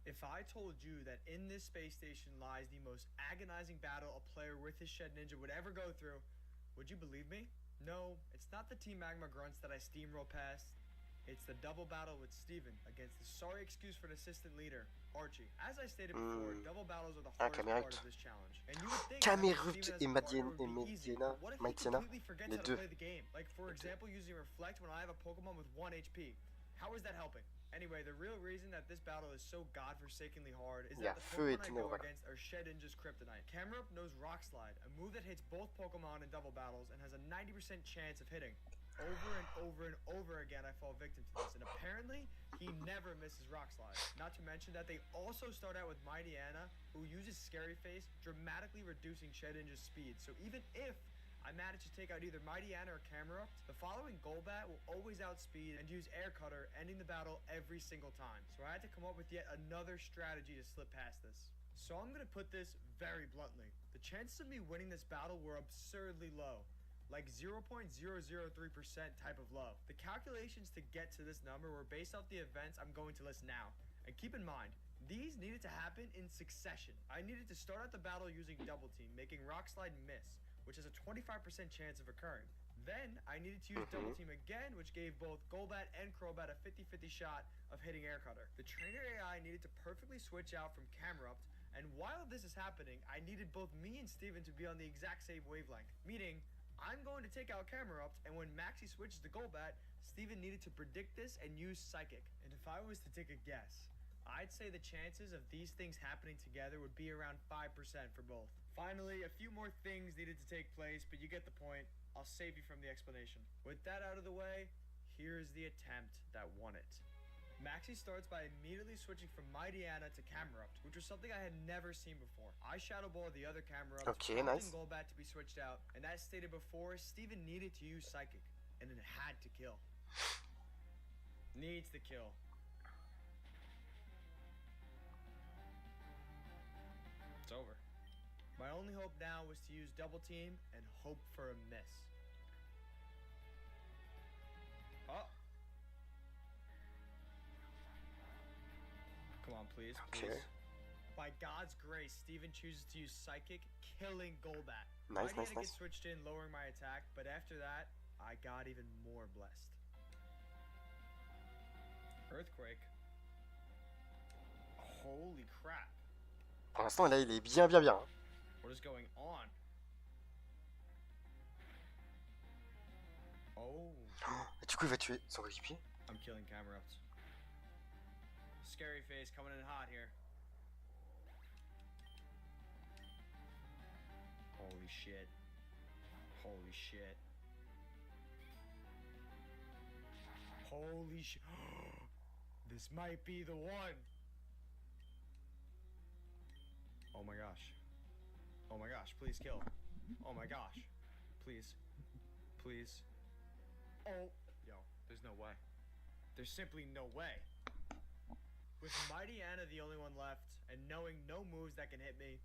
If I told you that in this space station lies the most agonizing battle a player with his Shedinja would ever go through, would you believe me? No, it's not the Team Magma grunts that I steamroll past. It's the double battle with Steven against the sorry excuse for an assistant leader, Archie. As I stated before, double battles are the hardest part of this challenge. And you would think Camerupt et Mediana, what if he completely forgets how to play the game? Like, for example, using Reflect when I have a Pokemon with 1 HP. How is that helping? Anyway, the real reason that this battle is so godforsakenly hard is that the Pokemon I go against are Shedinja's Kryptonite. Camerupt knows Rock Slide, a move that hits both Pokemon in double battles and has a 90% chance of hitting. Over and over and over again, I fall victim to this, and apparently, he never misses Rock Slide. Not to mention that they also start out with Mighty Anna, who uses Scary Face, dramatically reducing Shedinja's speed. So even if I manage to take out either Mighty Anna or Camerupt, the following Golbat will always outspeed and use Air Cutter, ending the battle every single time. So I had to come up with yet another strategy to slip past this. So I'm gonna put this very bluntly. The chances of me winning this battle were absurdly low. Like 0.003% type of low. The calculations to get to this number were based off the events I'm going to list now. And keep in mind, these needed to happen in succession. I needed to start out the battle using Double Team, making Rock Slide miss, which has a 25% chance of occurring. Then, I needed to use Double Team again, which gave both Golbat and Crobat a 50-50 shot of hitting Air Cutter. The trainer AI needed to perfectly switch out from Camerupt, and while this is happening, I needed both me and Steven to be on the exact same wavelength, meaning I'm going to take out Camerupt, and when Maxie switches to Golbat, Steven needed to predict this and use Psychic. And if I was to take a guess, I'd say the chances of these things happening together would be around 5% for both. Finally, a few more things needed to take place, but you get the point. I'll save you from the explanation. With that out of the way, here's the attempt that won it. Maxi starts by immediately switching from Mighty Anna to Camerupt, which was something I had never seen before. I Shadow Ball the other Camerupt, Okay, nice. Golbat to be switched out, and as stated before, Steven needed to use Psychic, and it had to kill. Needs to kill. It's over. My only hope now was to use Double Team and hope for a miss. Oh. Come on, please, please. Okay. By God's grace, Steven chooses to use Psychic, killing Golbat. Nice, I nice, had to nice. get switched in, lowering my attack, but after that, I got even more blessed. Earthquake. Holy crap. Pour l'instant, là, il est bien, bien, bien. What is going on? Oh. Et du coup, il va tuer son coéquipier. I'm killing Camerupt. Scary face coming in hot here. Holy shit. Holy shit. Holy shit. This might be the one. Oh my gosh. Oh my gosh, please kill. Oh my gosh. Please. Please. Oh. Yo, there's no way. There's simply no way. With Mighty Anna the only one left, and knowing no moves that can hit me,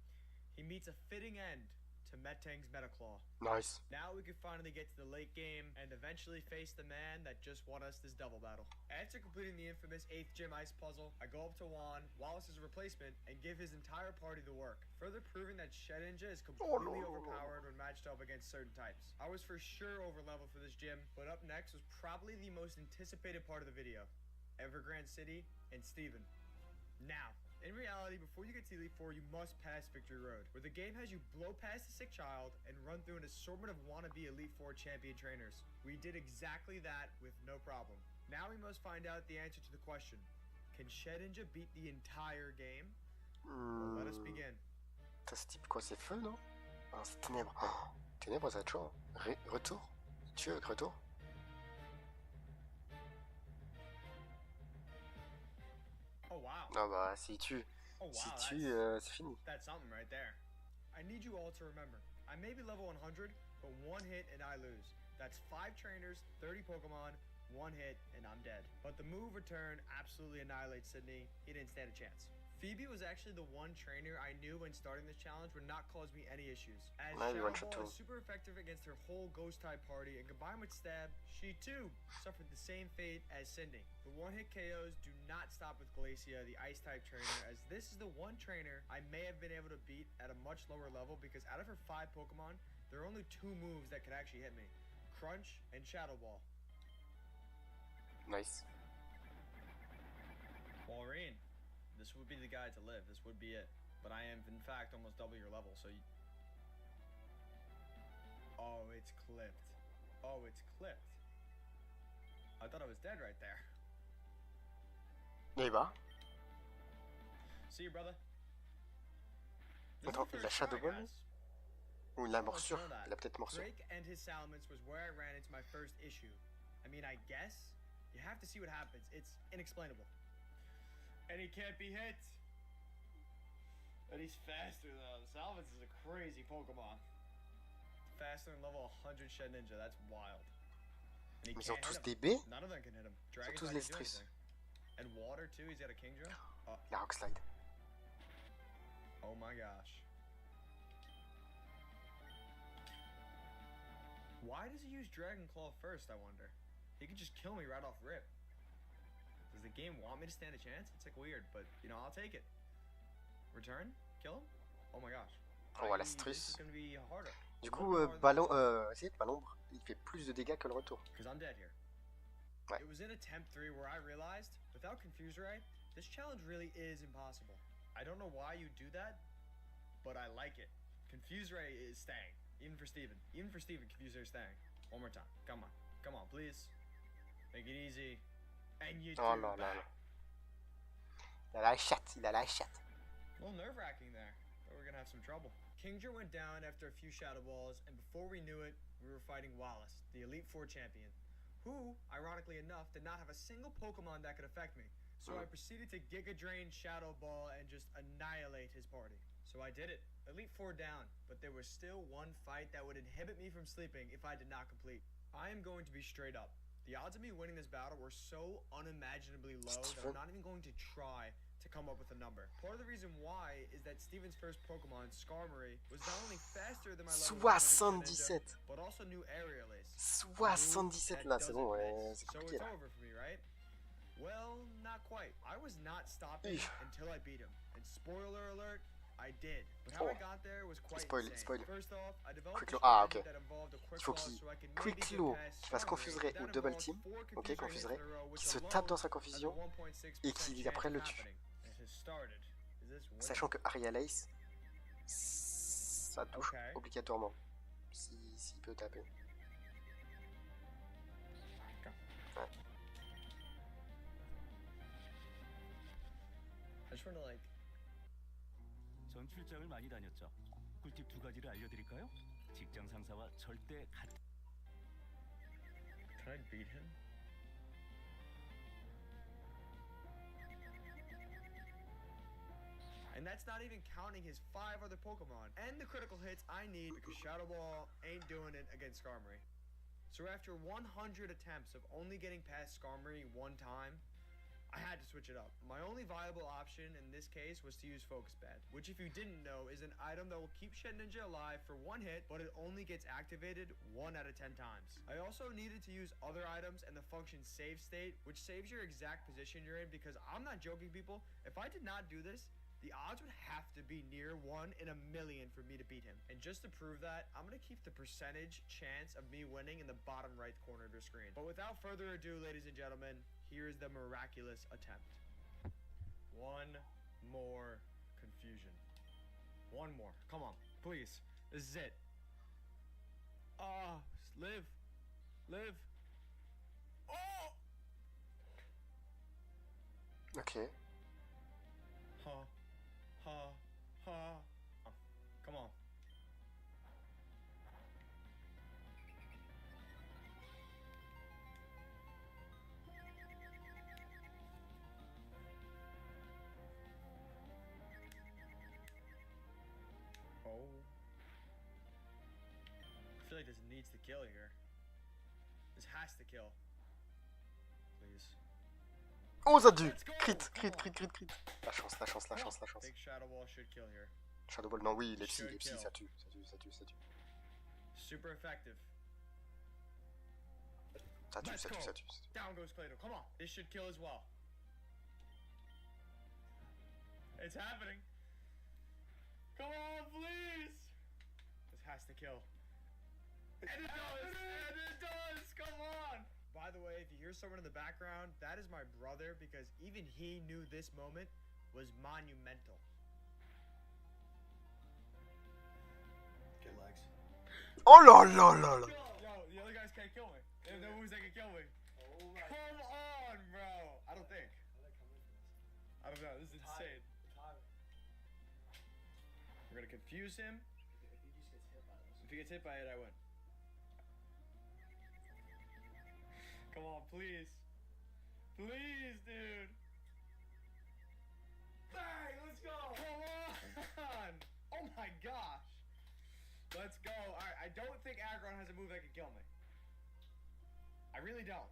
he meets a fitting end to Metang's Metaclaw. Nice. Now we can finally get to the late game and eventually face the man that just won us this double battle. After completing the infamous 8th Gym Ice puzzle, I go up to Juan, Wallace's replacement, and give his entire party the work, further proving that Shedinja is completely overpowered when matched up against certain types. I was for sure overleveled for this gym, but up next was probably the most anticipated part of the video. Evergrande City and Steven. Now, in reality, before you get to Elite 4, you must pass Victory Road, where the game has you blow past the sick child and run through an assortment of wannabe Elite 4 champion trainers. We did exactly that with no problem. Now we must find out the answer to the question. Can Shedinja beat the entire game? Well, let us begin. Ça, c'est type quoi? C'est feu, non? Ah, c'est ténèbres. Oh, ténèbres, ça va être chaud. Retour? Tu veux avec retour? Oh wow. Ah bah, s'il tue, Oh wow, s'il tue, c'est fini. that's something right there. I need you all to remember, I may be level 100, but one hit and I lose. That's 5 trainers, 30 Pokemon, 1 hit, and I'm dead. But the move return absolutely annihilates Sydney. He didn't stand a chance. Phoebe was actually the one trainer I knew when starting this challenge would not cause me any issues. As Maybe one Shadow shot Ball too. is super effective against her whole Ghost type party, and combined with Stab, she too suffered the same fate as Sydney. The one-hit KOs do not stop with Glacia, the Ice type trainer, as this is the one trainer I may have been able to beat at a much lower level because out of her 5 Pokemon, there are only 2 moves that could actually hit me. Crunch and Shadow Ball. Nice. Maureen, this would be the guy to live. This would be it. But I am, in fact, almost double your level, so you... Oh, it's clipped. Oh, it's clipped. I thought I was dead right there. Et bah. See you, brother. Attends, il a Shadow Ball? Ou il a morsure? Il a peut-être morsure. Drake and his Salamence was where I ran into my first issue. I mean, I guess you have to see what happens. It's inexplainable. And he can't be hit. And he's faster though. Salamence is a crazy Pokemon. Faster than level 100 Shedinja. That's wild. And he Mais ils ont can't tous hit des him. B? None of them can hit him. Ils Dragon's sont tous not les gonna do Strus. anything. And water too. He's got a Kingdra. La Rock Slide. Oh my gosh. Why does he use Dragon Claw first, I wonder? He could just kill me right off rip. Does the game want me to stand a chance? It's like weird, but you know, I'll take it. Return? Kill him? Oh my gosh. Oh, la This Strus. is gonna be harder. Du coup, ballon, essayez de pas l'ombre. Il fait plus de dégâts que le retour. Because I'm dead here. Ouais. It was in attempt 3 where I realized, without Confuse Ray, this challenge really is impossible. I don't know why you do that, but I like it. Confuse Ray is staying. Even for Steven. Even for Steven, Confuse Ray is staying. One more time. Come on. Come on, please. Make it easy. And you Oh do non, non, back. non. Il a la chatte, il a la chatte. A little nerve-wracking there. Thought we were gonna have some trouble. Kingdra went down after a few Shadow Balls, and before we knew it, we were fighting Wallace, the Elite Four champion, who, ironically enough, did not have a single Pokemon that could affect me. So I proceeded to Giga Drain Shadow Ball and just annihilate his party. So I did it. Elite Four down, but there was still one fight that would inhibit me from sleeping if I did not complete. I am going to be straight up. The odds of me winning this battle were so unimaginably low that I'm not even going to try to come up with a number. Part of the reason why is that Steven's first Pokemon, Skarmory, was not only faster than my level 77. Ninja, but also knew Aerial Ace. 77 là, c'est bon, ouais, c'est So compliqué it's là. over for me, right? Well, not quite. I was not stopping until I beat him. And spoiler alert, I did. But how I got there was quite insane. Spoil. First off, I developed Quick a Law. Ah, strategy ok. that involved a quick Il faut law qu'il so I could maybe Quick get Law past qui fasse Skarmory. confuserait That ou double involved team, 4 ok, confuserait confuserait, hits in a row, which qui se alone tape dans sa has a confusion 1.6% et qui chance après of le tue. happening. It has started. Is this winning? Sachant que Ariel Ace, ça touche obligatoirement s'il peut taper. Ouais. I just wanna like 전 출장을 많이 다녔죠. 꿀팁 두 가지를 알려드릴까요? 직장 상사와 절대 같은. Can I beat him? And that's not even counting his 5 other Pokemon and the critical hits I need because Shadow Ball ain't doing it against Skarmory. So after 100 attempts of only getting past Skarmory one time, I had to switch it up. My only viable option in this case was to use Focus Band, which if you didn't know is an item that will keep Shed Ninja alive for 1 hit, but it only gets activated 1 out of 10 times. I also needed to use other items and the function Save State, which saves your exact position you're in because I'm not joking people, if I did not do this, the odds would have to be near 1 in a million for me to beat him. And just to prove that, I'm going to keep the percentage chance of me winning in the bottom right corner of your screen. But without further ado, ladies and gentlemen, here is the miraculous attempt. One more confusion. One more. Come on, please. This is it. Live. Live. Oh! Ok. Oh, come on. Oh. I feel like this needs to kill here. This has to kill. Please. Oh, ça tue. Crit. La chance. Big Shadow Ball should kill here. Shadow Ball, non, oui, les Should psy, kill. ça tue. Super effective. Ça tue. Down goes Clado. Come on. This should kill as well. It's happening. Come on, please. This has to kill. And it does. Come on. By the way, if you hear someone in the background, that is my brother because even he knew this moment was monumental. Get legs. Oh là là là là. Yo, the other guys can't kill me. They have no moves that can kill me. Come on, bro. I don't think. I don't know. This is insane. We're gonna confuse him. If he gets hit by it, I win. Come on, please. Please, dude. Bang, let's go. Come on. Oh my gosh. Let's go. All right, I don't think Aggron has a move that can kill me. I really don't.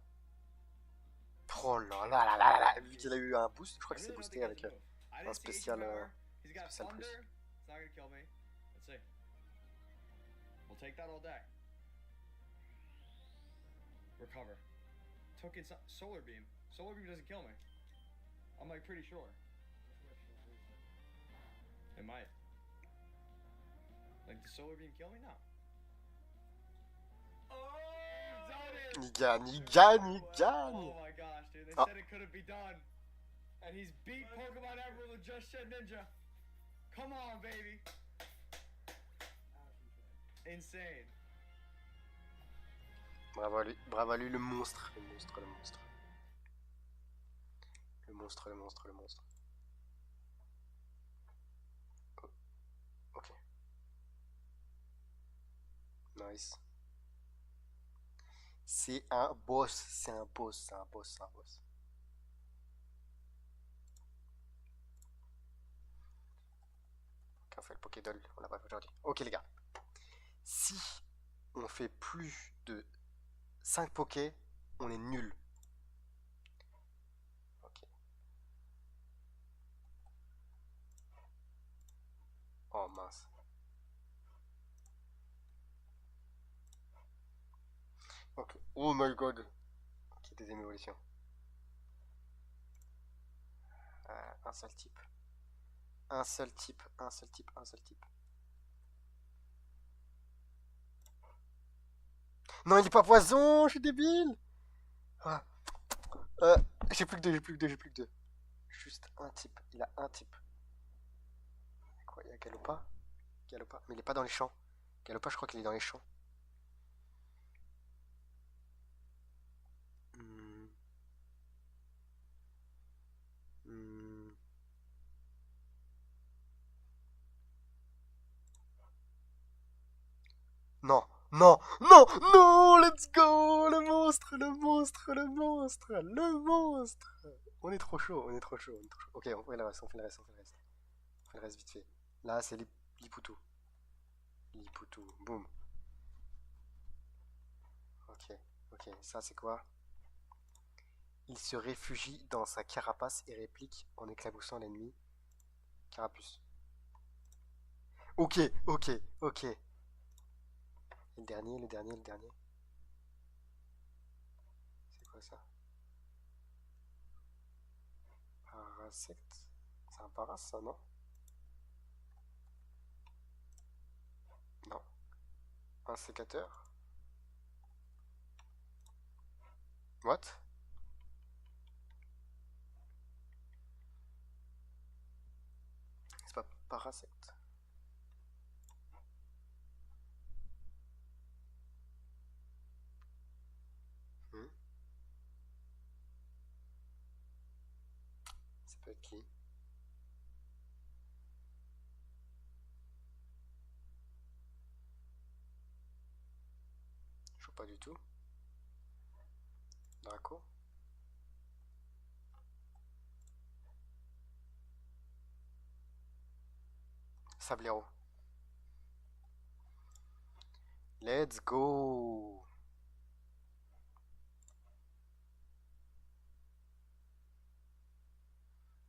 Oh là là là là là. Vu qu'il a eu un boost, je crois que c'est boosté avec un spécial. He's got spécial thunder. plus. It's not gonna kill me. Let's see. We'll take that all day. Recover. Took its solar beam. Solar beam doesn't kill me. I'm like pretty sure. It might. Like, does solar beam kill me? No. Oh, Il gagne. Oh my gosh, dude. They said it couldn't be done. And he's beat Pokemon Emerald with just Shed Ninja. Come on, baby. Insane. Bravo à lui, le monstre. Nice. C'est un boss, c'est un boss, c'est un boss, c'est un boss. Ok, on fait le Pokédoll, on l'a pas fait aujourd'hui. Ok les gars, si on fait plus de 5 Pokés, on est nul. Ok. Oh mince. Ok. Oh my god. Ok, deuxième évolution. Un seul type. Un seul type, un seul type, un seul type. Non, il est pas poison, je suis débile. Ah. J'ai plus que deux, j'ai plus que deux, j'ai plus que deux. Juste un type, il a un type. Quoi, il y a Galopa? Galopa, mais il est pas dans les champs. Galopa, je crois qu'il est dans les champs. Hmm. Hmm. Non, non, non, non, let's go, le monstre, le monstre, le monstre, le monstre. On est trop chaud, on est trop chaud, on est trop chaud. Ok, on fait le reste, on fait le reste, on fait le reste. On fait le reste vite fait. Là, c'est Lipoutou. Lipoutou, boum. Ok, ok, ça c'est quoi? Il se réfugie dans sa carapace et réplique en éclaboussant l'ennemi. Carapuce. Ok, ok, ok. Et le dernier, le dernier, le dernier. C'est quoi ça? Parasecte. C'est un paras ça, non? Non. Un sécateur? What? C'est pas parasecte. Hmm. Ça peut être qui? Je vois pas du tout. Draco? Sablero. Let's go!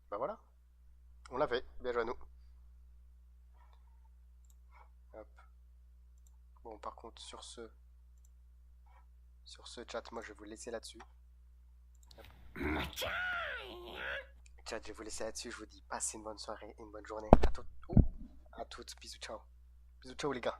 Bah voilà. On l'a fait. Bien joué à nous. Hop. Bon, par contre, sur ce chat, moi je vais vous laisser là-dessus. Chat, je vais vous laisser là-dessus. Je vous dis passez une bonne soirée et une bonne journée. À toutes. À toutes. Bisous, ciao. Bisous, ciao les gars.